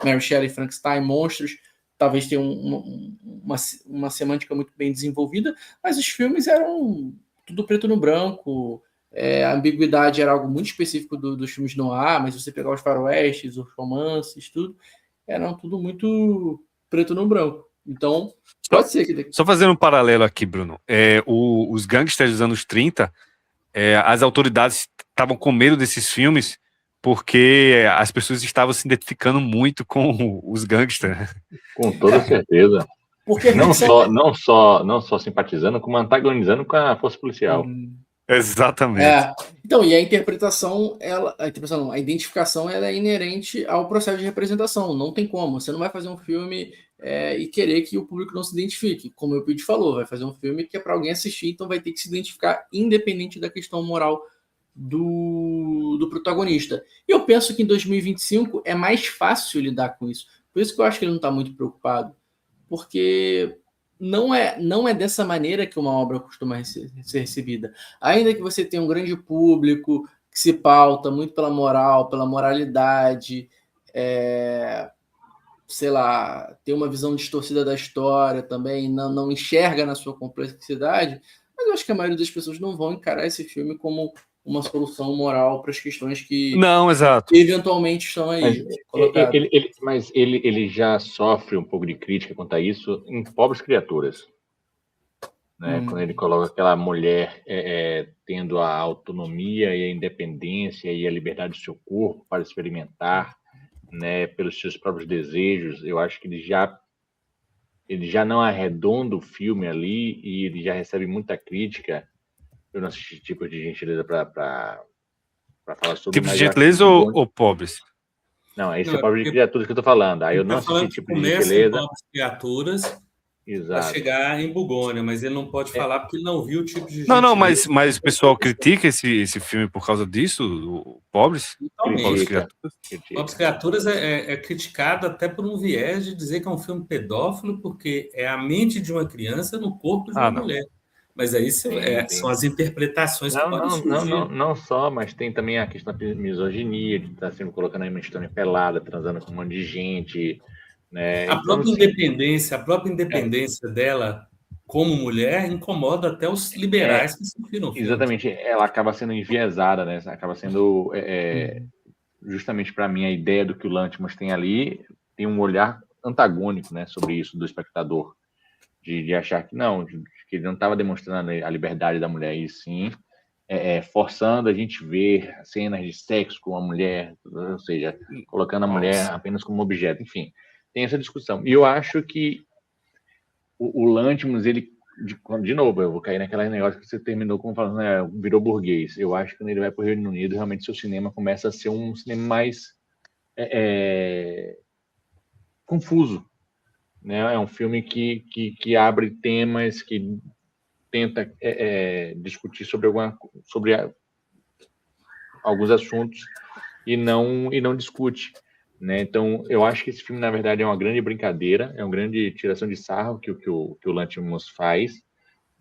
Mary Shelley, Frankenstein, monstros, talvez tenha uma semântica muito bem desenvolvida, mas os filmes eram tudo preto no branco, a ambiguidade era algo muito específico dos filmes noir, mas se você pegar os faroestes, os romances, tudo, eram tudo muito preto no branco. Então, pode ser que... Só fazendo um paralelo aqui, Bruno, os gangsters dos anos 30, as autoridades estavam com medo desses filmes porque as pessoas estavam se identificando muito com os gangsters. Com toda certeza. Porque não só simpatizando, como antagonizando com a força policial. Exatamente. Então, e a interpretação, a identificação ela é inerente ao processo de representação. Não tem como. Você não vai fazer um filme e querer que o público não se identifique. Como o Pete falou, vai fazer um filme que é para alguém assistir, então vai ter que se identificar independente da questão moral do protagonista. E eu penso que em 2025 é mais fácil lidar com isso. Por isso que eu acho que ele não está muito preocupado. Porque não é dessa maneira que uma obra costuma ser recebida. Ainda que você tenha um grande público que se pauta muito pela moral, pela moralidade, sei lá, tem uma visão distorcida da história também, não enxerga na sua complexidade, mas eu acho que a maioria das pessoas não vão encarar esse filme como uma solução moral para as questões que eventualmente estão aí colocadas. Mas ele já sofre um pouco de crítica quanto a isso em Pobres Criaturas. Né? Quando ele coloca aquela mulher tendo a autonomia e a independência e a liberdade do seu corpo para experimentar, né, pelos seus próprios desejos, eu acho que ele já não arredonda o filme ali e ele já recebe muita crítica. Eu não assisti Tipos de Gentileza para falar sobre... Tipos de Gentileza ou Pobres? Não, esse é Pobres de Criaturas que eu tô falando. Aí eu não assisti Tipos de Gentileza. Pobres Criaturas para chegar em Bugônia, mas ele não pode falar porque ele não viu o Tipo de Gentileza. Não, mas o pessoal critica esse filme por causa disso, o Pobres? Pobres Criaturas é criticado até por um viés de dizer que é um filme pedófilo, porque é a mente de uma criança no corpo de uma mulher. Mas aí são as interpretações que podem surgir. Não só, mas tem também a questão da misoginia, de estar sempre colocando a história pelada, transando com um monte de gente. Né? A própria independência dela como mulher incomoda até os liberais que assistiram o filme. Exatamente, ela acaba sendo enviesada, né? Acaba sendo, justamente para mim, a ideia do que o Lanthimos tem ali, tem um olhar antagônico, né, sobre isso do espectador. De achar que não, que ele não estava demonstrando a liberdade da mulher, e sim forçando a gente ver cenas de sexo com a mulher, ou seja, colocando a mulher apenas como objeto. Enfim, tem essa discussão. E eu acho que o Lanthimos, ele, de novo, eu vou cair naquela negócio que você terminou como falando, né, virou burguês. Eu acho que quando ele vai para o Reino Unido, realmente seu cinema começa a ser um cinema mais confuso. Né? É um filme que abre temas, que tenta discutir sobre alguns assuntos e não discute. né? Então, eu acho que esse filme, na verdade, é uma grande brincadeira, é uma grande tiração de sarro que o Lanthimos faz.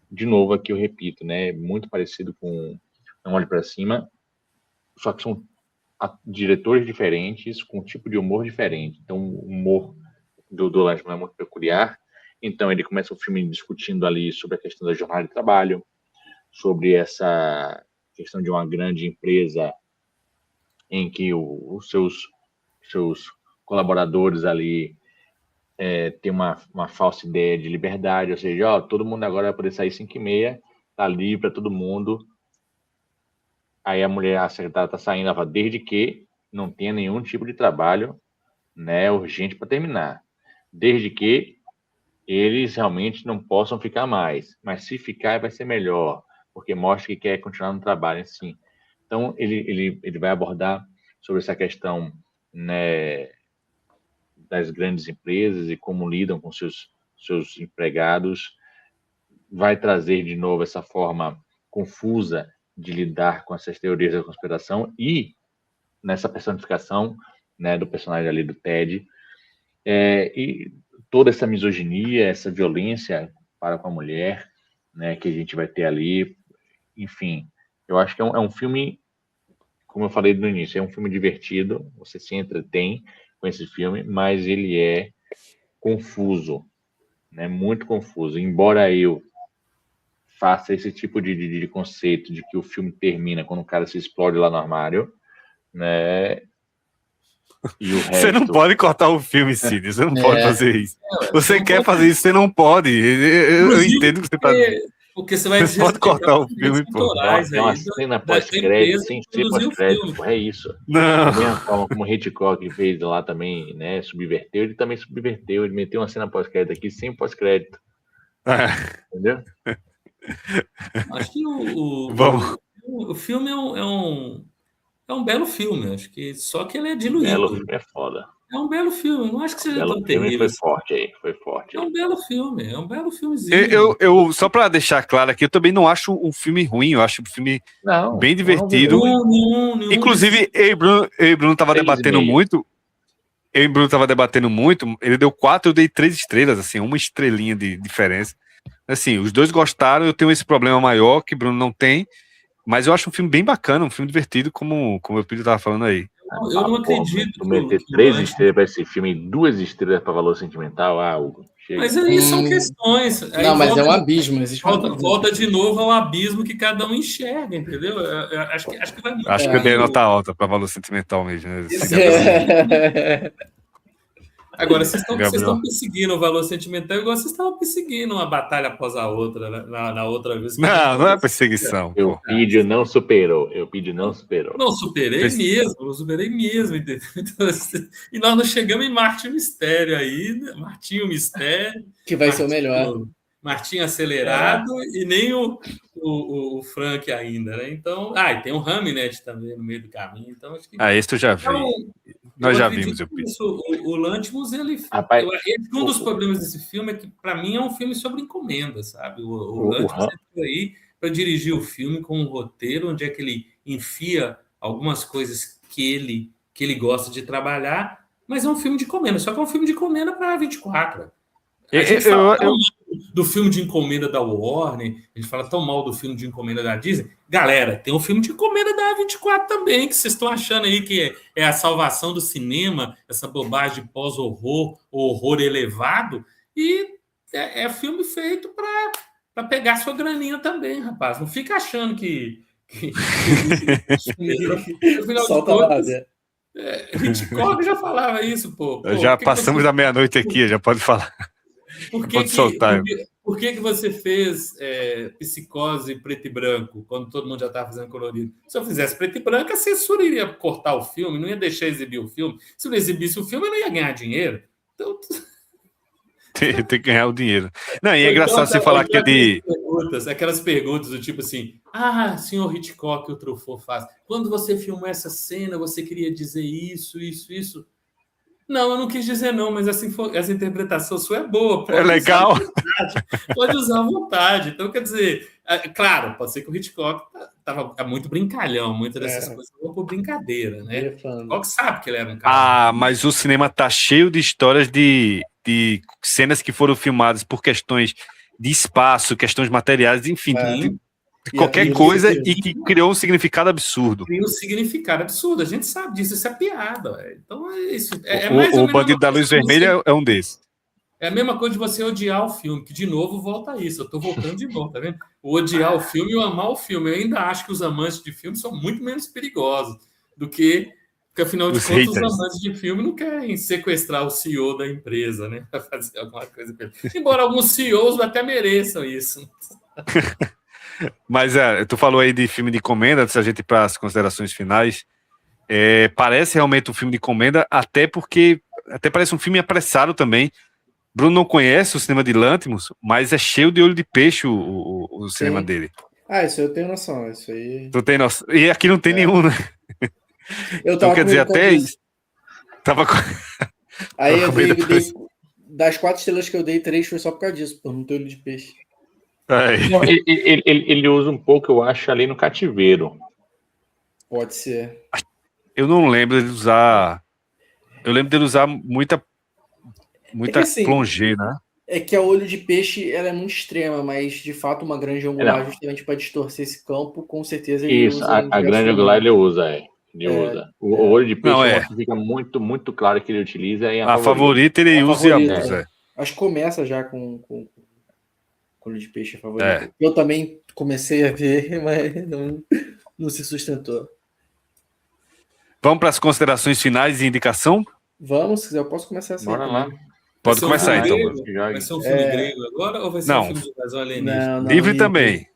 De novo, aqui eu repito, né? Muito parecido com Não Olhe para Cima, só que são diretores diferentes, com um tipo de humor diferente. Então, o humor do Lanthimos é muito peculiar. Então, ele começa o filme discutindo ali sobre a questão da jornada de trabalho, sobre essa questão de uma grande empresa em que os seus colaboradores ali têm uma falsa ideia de liberdade, ou seja, ó, todo mundo agora vai poder sair 5h30, tá livre para todo mundo. Aí a mulher, a secretária tá saindo, ela fala, desde que não tenha nenhum tipo de trabalho, né, urgente para terminar. Desde que eles realmente não possam ficar mais. Mas se ficar, vai ser melhor, porque mostra que quer continuar no trabalho, assim. Então, ele vai abordar sobre essa questão, né, das grandes empresas e como lidam com seus empregados. Vai trazer de novo essa forma confusa de lidar com essas teorias da conspiração e nessa personificação, né, do personagem ali do Ted. E toda essa misoginia, essa violência para com a mulher, né, que a gente vai ter ali. Enfim, eu acho que é um filme, como eu falei no início, é um filme divertido, você se entretém com esse filme, mas ele é confuso, né, muito confuso. Embora eu faça esse tipo de conceito de que o filme termina quando o cara se explode lá no armário, né, e o Você não resto... pode cortar o filme, Cid. Você não pode fazer isso. Você quer fazer isso, você não pode. Eu entendo que você tá. Porque você vai Você pode cortar o filme, pô. É uma cena pós-crédito, sem ser pós-crédito, é isso. Não. Da mesma forma como o Hitchcock fez lá também, né, subverteu, ele também subverteu, ele meteu uma cena pós-crédito aqui sem pós-crédito. Entendeu? Acho que o filme é um belo filme, acho que só que ele é diluído. Belo filme é foda. É um belo filme, eu não acho que seja tão terrível. Foi forte aí, foi forte. É um belo filme, é um belo filmezinho. Eu só pra deixar claro aqui, eu também não acho um filme ruim, eu acho um filme bem divertido. Nenhum Inclusive, eu e Bruno tava debatendo muito. Eu e Bruno tava debatendo muito, ele deu 4, eu dei 3 estrelas, assim, uma estrelinha de diferença. Assim, os dois gostaram, eu tenho esse problema maior que Bruno não tem, mas eu acho um filme bem bacana, um filme divertido, como o Pedro tava falando aí. Eu não acredito. Tu meter 3 estrelas para esse filme e 2 estrelas para Valor Sentimental, Hugo, chega. Mas aí são questões. Aí não, mas é um abismo. Volta de novo ao abismo que cada um enxerga, entendeu? Eu acho que vai muito. Acho que eu dei nota alta para Valor Sentimental mesmo. Né? Agora, vocês estão perseguindo o Valor Sentimental igual vocês estavam perseguindo uma batalha após a outra, né? na outra vez. Não é perseguição. O vídeo não superou. Não superei mesmo, entendeu? Então, e nós não chegamos em Martinho Mistério aí, né? Martinho Mistério. Que vai ser o melhor. Martinho Acelerado e nem o Frank ainda, né? Então, e tem o Hamnet também no meio do caminho. Então, acho que... esse eu já vi. Nós já vimos. O Lanthimos, Rapaz, um dos problemas desse filme é que, para mim, é um filme sobre encomenda, sabe? O Lanthimos entrou aí para dirigir o filme com um roteiro onde é que ele enfia algumas coisas que ele gosta de trabalhar, mas é um filme de encomenda. Só que é um filme de encomenda para a 24. A gente fala tão mal do filme de encomenda da Warner, a gente fala tão mal do filme de encomenda da Disney. Galera, tem um filme de encomenda da A24 também, que vocês estão achando aí que é a salvação do cinema, essa bobagem de pós-horror, horror elevado, e é filme feito para pegar sua graninha também, rapaz. Não fica achando que solta a base. Hitchcock já falava isso, pô. Já passamos da meia-noite aqui, já pode falar. Por que você fez Psicose preto e branco, quando todo mundo já estava fazendo colorido? Se eu fizesse preto e branco, a censura iria cortar o filme, não ia deixar exibir o filme. Se eu não exibisse o filme, eu não ia ganhar dinheiro. Então... Tem que ganhar o dinheiro. Não, e é engraçado você falar que é de... Aquelas perguntas do tipo assim, senhor Hitchcock, o Truffaut faz. Quando você filmou essa cena, você queria dizer isso. Não, eu não quis dizer não, mas essa interpretação sua é boa. É legal. Pode usar à vontade. Então, quer dizer, claro, pode ser que o Hitchcock estava muito brincalhão, muitas dessas coisas vão por brincadeira, né? Hitchcock sabe que ele era um cara. Mas o cinema tá cheio de histórias de cenas que foram filmadas por questões de espaço, questões materiais, enfim, de qualquer coisa e que criou um significado absurdo. Cria um significado absurdo. A gente sabe disso, isso é piada. Véio. Então é isso. O Bandido da Luz Vermelha é um desses. É a mesma coisa de você odiar o filme, que de novo volta a isso. Eu tô voltando de novo, tá vendo? O odiar o filme e o amar o filme. Eu ainda acho que os amantes de filme são muito menos perigosos do que, porque afinal de contas, os amantes de filme não querem sequestrar o CEO da empresa, né? Para fazer alguma coisa. Embora alguns CEOs até mereçam isso. Mas tu falou aí de filme de encomenda, se a gente ir para as considerações finais, parece realmente um filme de encomenda, até porque parece um filme apressado também. Bruno não conhece o cinema de Lanthimos, mas é cheio de olho de peixe o cinema dele. Isso eu tenho noção, isso aí. Tu tem noção? E aqui não tem nenhum, né? Eu tava quer dizer, até isso. Tava com... Aí eu dei, das 4 estrelas que eu dei, 3 foi só por causa disso, por não ter olho de peixe. Não, ele usa um pouco, eu acho, ali no Cativeiro. Pode ser. Eu não lembro dele usar. Eu lembro dele usar muita assim, plongée, né? É que a olho de peixe ela é muito extrema, mas de fato uma grande angular justamente para distorcer esse campo, com certeza ele Isso, usa. a grande angular ele usa, usa. O olho de peixe fica muito, muito claro que ele utiliza. A favorita ele usa e abusa. Acho que começa já com olho de peixe favorito. Eu também comecei a ver, mas não se sustentou. Vamos para as considerações finais e indicação? Vamos, se quiser, eu posso começar assim. Bora lá. Pode começar, então. Vai ser um filme grego agora ou vai ser um filme de invasão alienígena? Livre também.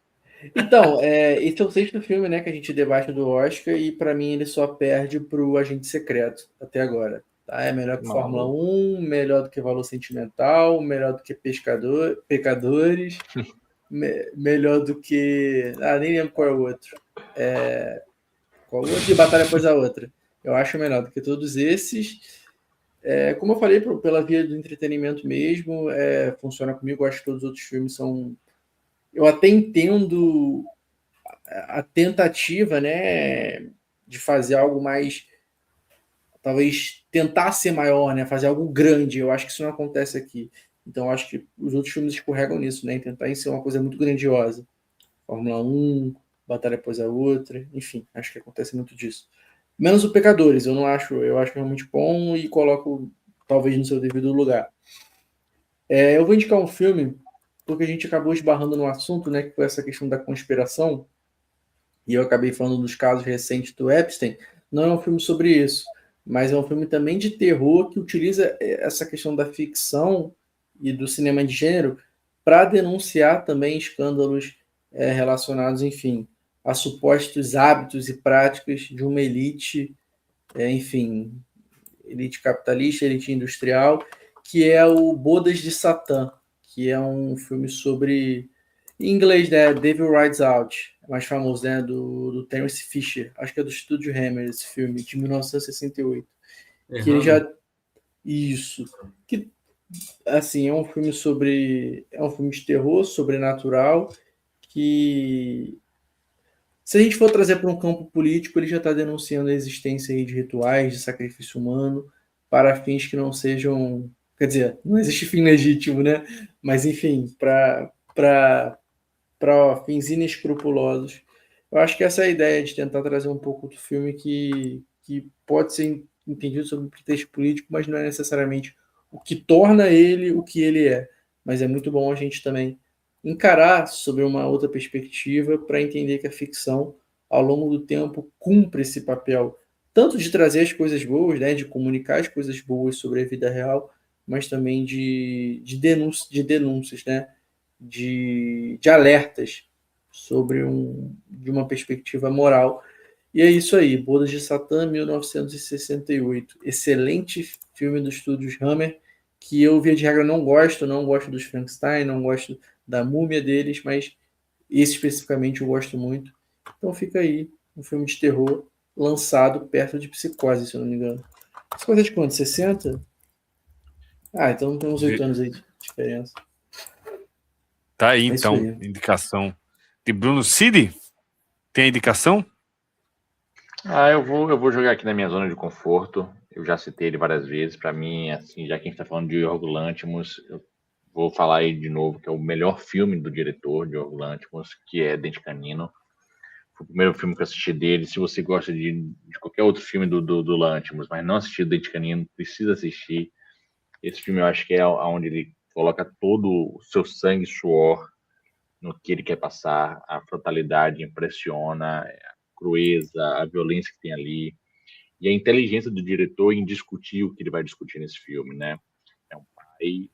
Então, esse é o 6º filme, né, que a gente debate do Oscar e para mim ele só perde pro Agente Secreto até agora. Tá? É melhor que Fórmula 1, melhor do que Valor Sentimental, melhor do que Pecadores, melhor do que... nem lembro qual é o outro. Qual outro? De Batalha Após a Outra. Eu acho melhor do que todos esses. Como eu falei, pela via do entretenimento mesmo, funciona comigo. Eu acho que todos os outros filmes são... Eu até entendo a tentativa, né, de fazer algo mais... Talvez tentar ser maior, né, fazer algo grande. Eu acho que isso não acontece aqui. Então, eu acho que os outros filmes escorregam nisso, né, em tentar ser uma coisa muito grandiosa. Fórmula 1, Batalha Após a Outra, enfim, acho que acontece muito disso. Menos o Pecadores, eu acho realmente bom e coloco talvez no seu devido lugar. Eu vou indicar um filme porque a gente acabou esbarrando no assunto, né, que foi essa questão da conspiração, e eu acabei falando dos casos recentes do Epstein. Não é um filme sobre isso, mas é um filme também de terror que utiliza essa questão da ficção e do cinema de gênero para denunciar também escândalos relacionados, enfim, a supostos hábitos e práticas de uma elite, elite capitalista, elite industrial, que é o Bodas de Satã, que é um filme sobre, em inglês, né, Devil Rides Out, mais famoso, né, do Terence Fisher, acho que é do Estúdio Hammer, esse filme, de 1968. Que ele já... Isso. Que, assim, é um filme de terror, sobrenatural, que... Se a gente for trazer para um campo político, ele já está denunciando a existência aí de rituais de sacrifício humano para fins que não sejam... Quer dizer, não existe fim legítimo, né? Mas, enfim, para fins inescrupulosos. Eu acho que essa é a ideia de tentar trazer um pouco do filme que pode ser entendido sob um pretexto político, mas não é necessariamente o que torna ele o que ele é. Mas é muito bom a gente também encarar sobre uma outra perspectiva para entender que a ficção, ao longo do tempo, cumpre esse papel, tanto de trazer as coisas boas, né, de comunicar as coisas boas sobre a vida real, mas também de denúncias, né, de alertas sobre de uma perspectiva moral. E é isso aí, Bodas de Satã, 1968. Excelente filme dos estúdios Hammer, que eu, via de regra, não gosto dos Frankenstein, não gosto da múmia deles, mas esse especificamente eu gosto muito. Então fica aí, um filme de terror lançado perto de Psicose, se eu não me engano. Psicose é de quanto? 60? Então tem uns 8 anos aí de diferença. Tá aí, É isso então, aí. indicação de Bruno Cid. Tem a indicação? Eu vou jogar aqui na minha zona de conforto. Eu já citei ele várias vezes. Para mim, assim, já que a gente está falando de Yorgos Lanthimos, eu vou falar aí de novo que é o melhor filme do diretor de Yorgos Lanthimos, que é Dente Canino. Foi o primeiro filme que eu assisti dele. Se você gosta de qualquer outro filme do Lanthimos, mas não assistiu Dente Canino, precisa assistir. Esse filme eu acho que é onde ele coloca todo o seu sangue e suor no que ele quer passar. A frontalidade impressiona, a crueza, a violência que tem ali. E a inteligência do diretor em discutir o que ele vai discutir nesse filme, né? É um pai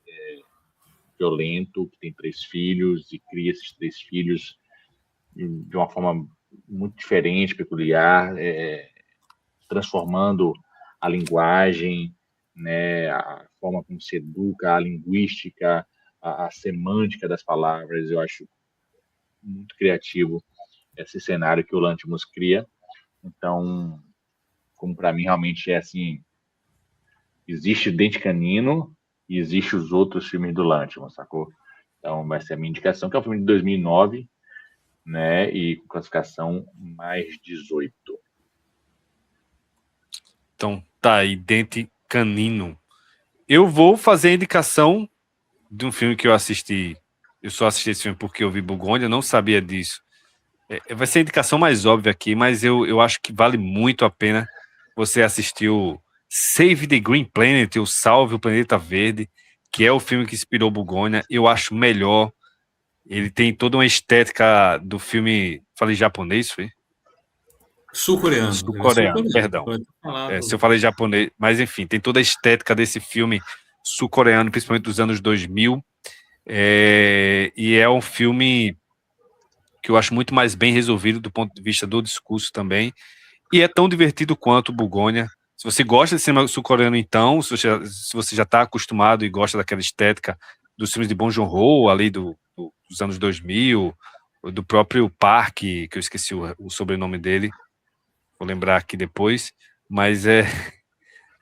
violento que tem 3 filhos e cria esses 3 filhos de uma forma muito diferente, peculiar, transformando a linguagem, né, a forma como se educa, a linguística, a semântica das palavras. Eu acho muito criativo esse cenário que o Lanthimos cria. Então, como para mim realmente é assim, existe Dente Canino e existe os outros filmes do Lanthimos, sacou? Então vai ser a minha indicação, que é um filme de 2009, né, e com classificação mais 18. Então, tá aí, Dente Canino. Eu vou fazer a indicação de um filme que eu assisti. Eu só assisti esse filme porque eu vi Bugônia, não sabia disso. Vai ser a indicação mais óbvia aqui, mas eu acho que vale muito a pena você assistir o Save the Green Planet, o Salve o Planeta Verde, que é o filme que inspirou Bugônia. Eu acho melhor. Ele tem toda uma estética do filme. Falei japonês, foi? Sul-coreano. Sul-coreano, perdão. Se eu falei japonês, mas enfim, tem toda a estética desse filme sul-coreano, principalmente dos anos 2000. E é um filme que eu acho muito mais bem resolvido do ponto de vista do discurso também. E é tão divertido quanto Bugônia. Se você gosta de cinema sul-coreano, então, se você já está acostumado e gosta daquela estética dos filmes de Bong Joon-ho, ali dos anos 2000, do próprio Park, que eu esqueci o sobrenome dele, vou lembrar aqui depois, mas é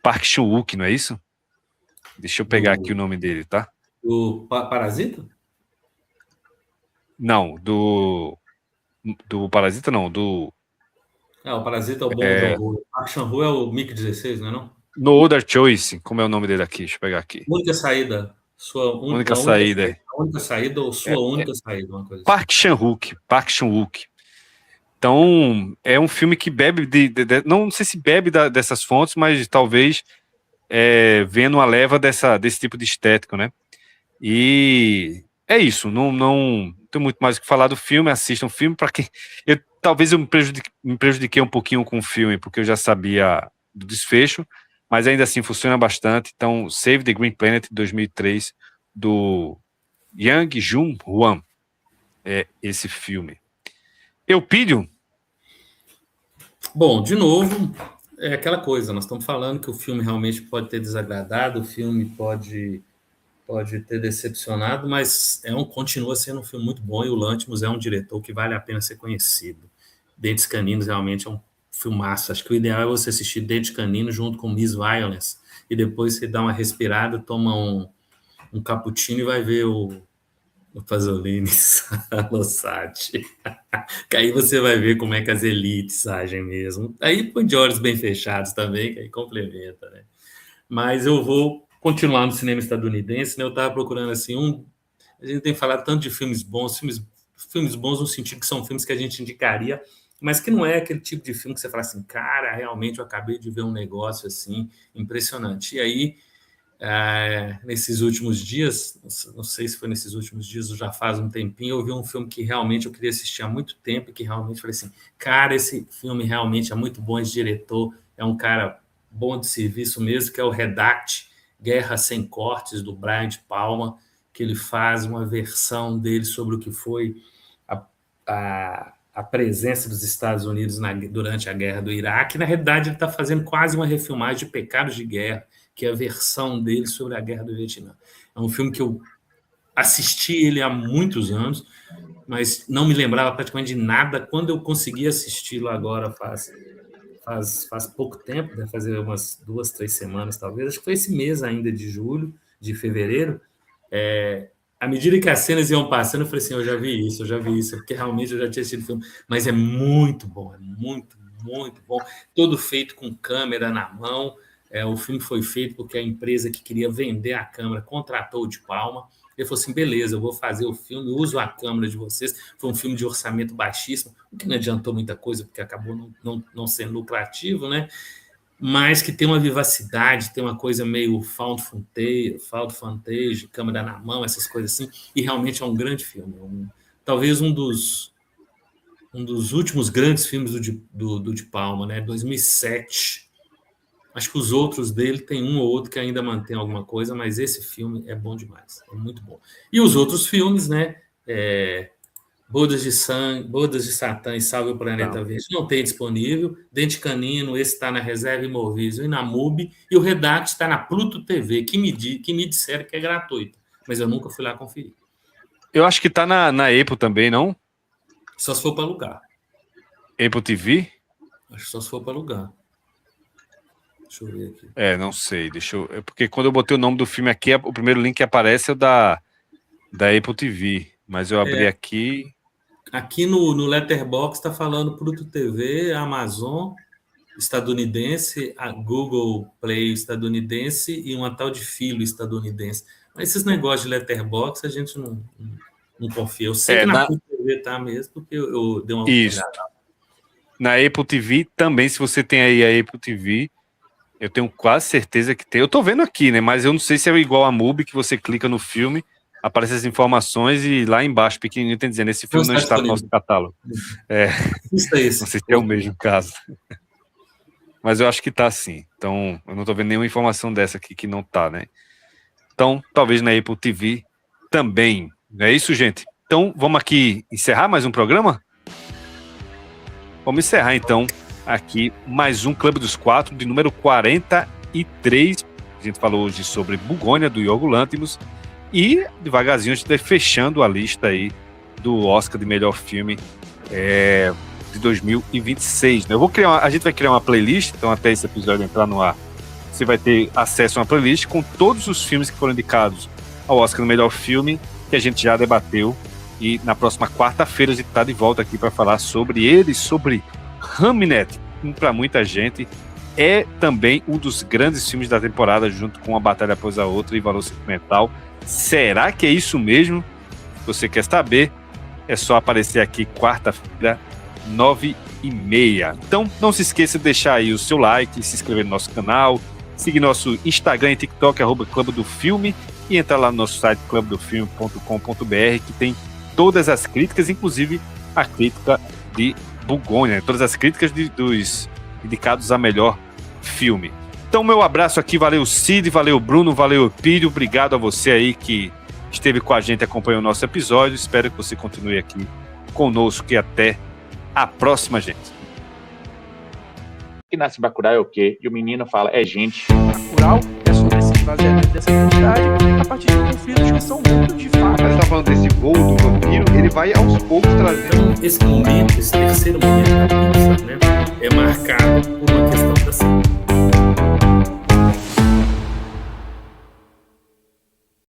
Park Chan-wook, não é isso? Deixa eu pegar aqui o nome dele, tá? O Parasita? Não, do Parasita não, do... O Parasita é o Bong Joon-ho. Park Chan-wook é o Mickey 16, não é não? No Other Choice, como é o nome dele aqui? Deixa eu pegar aqui. Única saída. Única saída. Única saída ou sua única saída, uma coisa Park Chan-wook. Então, é um filme que bebe não sei se bebe dessas fontes, mas talvez vendo a leva desse tipo de estético, né? E é isso, não tenho muito mais o que falar do filme. Assistam o filme. Para quem talvez eu me prejudiquei um pouquinho com o filme, porque eu já sabia do desfecho, mas ainda assim funciona bastante. Então, Save the Green Planet, 2003, do Yang Jun-hwan, é esse filme. Eupídio? Bom, de novo, é aquela coisa, nós estamos falando que o filme realmente pode ter desagradado, o filme pode ter decepcionado, mas continua sendo um filme muito bom, e o Lanthimos é um diretor que vale a pena ser conhecido. Dentes Caninos realmente é um filmaço. Acho que o ideal é você assistir Dentes Caninos junto com Miss Violence, e depois você dá uma respirada, toma um cappuccino e vai ver o Pasolini Lossati. Que aí você vai ver como é que as elites agem mesmo. Aí põe de olhos bem fechados também, que aí complementa, né? Mas eu vou continuar no cinema estadunidense, né? Eu estava procurando assim a gente tem falado tanto de filmes bons no sentido que são filmes que a gente indicaria, mas que não é aquele tipo de filme que você fala assim, cara, realmente eu acabei de ver um negócio assim impressionante. E aí, nesses últimos dias, não sei se foi nesses últimos dias ou já faz um tempinho, eu vi um filme que realmente eu queria assistir há muito tempo e que realmente falei assim, cara, esse filme realmente é muito bom, esse diretor é um cara bom de serviço mesmo, que é o Redact, Guerra Sem Cortes, do Brian De Palma, que ele faz uma versão dele sobre o que foi a presença dos Estados Unidos durante a Guerra do Iraque. Na realidade, ele está fazendo quase uma refilmagem de Pecados de Guerra, que é a versão dele sobre a Guerra do Vietnã. É um filme que eu assisti ele há muitos anos, mas não me lembrava praticamente de nada. Quando eu consegui assisti-lo agora, faz pouco tempo, deve fazer umas 2, 3 semanas, talvez. Acho que foi esse mês ainda de julho, de fevereiro, à medida que as cenas iam passando, eu falei assim, eu já vi isso, porque realmente eu já tinha assistido o filme, mas é muito bom, é muito, muito bom, todo feito com câmera na mão. O filme foi feito porque a empresa que queria vender a câmera contratou o De Palma. Ele falou assim, beleza, eu vou fazer o filme, uso a câmera de vocês. Foi um filme de orçamento baixíssimo, o que não adiantou muita coisa, porque acabou não sendo lucrativo, né? Mas que tem uma vivacidade, tem uma coisa meio found footage, câmera na mão, essas coisas assim, e realmente é um grande filme. Talvez um dos últimos grandes filmes do De Palma, né? 2007. Acho que os outros dele tem um ou outro que ainda mantém alguma coisa, mas esse filme é bom demais, é muito bom. E os outros filmes, né? Bodas de Satã e Salve o Planeta Verde não tem disponível. Dente Canino, esse está na Reserva Imovível e na MUBI, e o Redact está na Pluto TV, que me disseram que é gratuito, mas eu nunca fui lá conferir. Eu acho que está na Apple também, não? Só se for para alugar. Apple TV? Acho que só se for para alugar. Deixa eu ver aqui. Não sei. Porque quando eu botei o nome do filme aqui, o primeiro link que aparece é o da Apple TV. Mas eu abri aqui. Aqui no Letterboxd está falando Pluto TV, Amazon estadunidense, a Google Play estadunidense e uma tal de Filo estadunidense. Mas esses negócios de Letterboxd a gente não confia. Eu sei que na Pluto TV tá mesmo, porque eu dei uma olhada. Na Apple TV também, se você tem aí a Apple TV, eu tenho quase certeza que tem. Eu tô vendo aqui, né? Mas eu não sei se é igual a MUBI, que você clica no filme, aparece as informações e lá embaixo, pequenininho, tem dizendo, esse filme não está no nosso catálogo. Isso é isso. Não sei se é o mesmo caso. Mas eu acho que tá sim. Então, eu não tô vendo nenhuma informação dessa aqui que não tá, né? Então, talvez na Apple TV também. Não é isso, gente? Então, vamos aqui encerrar mais um programa? Vamos encerrar, então, aqui mais um Clube dos Quatro, de número 43. A gente falou hoje sobre Bugônia, do Yorgos Lanthimos. E, devagarzinho, a gente vai fechando a lista aí do Oscar de melhor filme de 2026. Né? A gente vai criar uma playlist, então até esse episódio entrar no ar, você vai ter acesso a uma playlist com todos os filmes que foram indicados ao Oscar do melhor filme, que a gente já debateu. E na próxima quarta-feira a gente está de volta aqui para falar sobre ele, sobre Hamnet, que para muita gente é também um dos grandes filmes da temporada, junto com A Batalha Após a Outra e Valor Sentimental. Será que é isso mesmo? Se você quer saber, é só aparecer aqui quarta-feira, 9h30. Então, não se esqueça de deixar aí o seu like, se inscrever no nosso canal, seguir nosso Instagram e TikTok, @Clube do Filme, e entrar lá no nosso site, clubedofilme.com.br, que tem todas as críticas, inclusive a crítica de Bugônia, todas as críticas dos indicados a melhor filme. Então, meu abraço aqui, valeu Cid, valeu Bruno, valeu Pírio, obrigado a você aí que esteve com a gente, acompanhou o nosso episódio, espero que você continue aqui conosco e até a próxima, gente. Que nasce Bacurau é o quê? E o menino fala, é gente. Bacurau é sobre esse esvaziamento dessa identidade a partir de conflitos que são muito de fato. Mas você tá falando desse voo do vampiro, ele vai aos poucos trazendo. Então, esse momento, esse terceiro momento da pizza, né, é marcado por uma questão da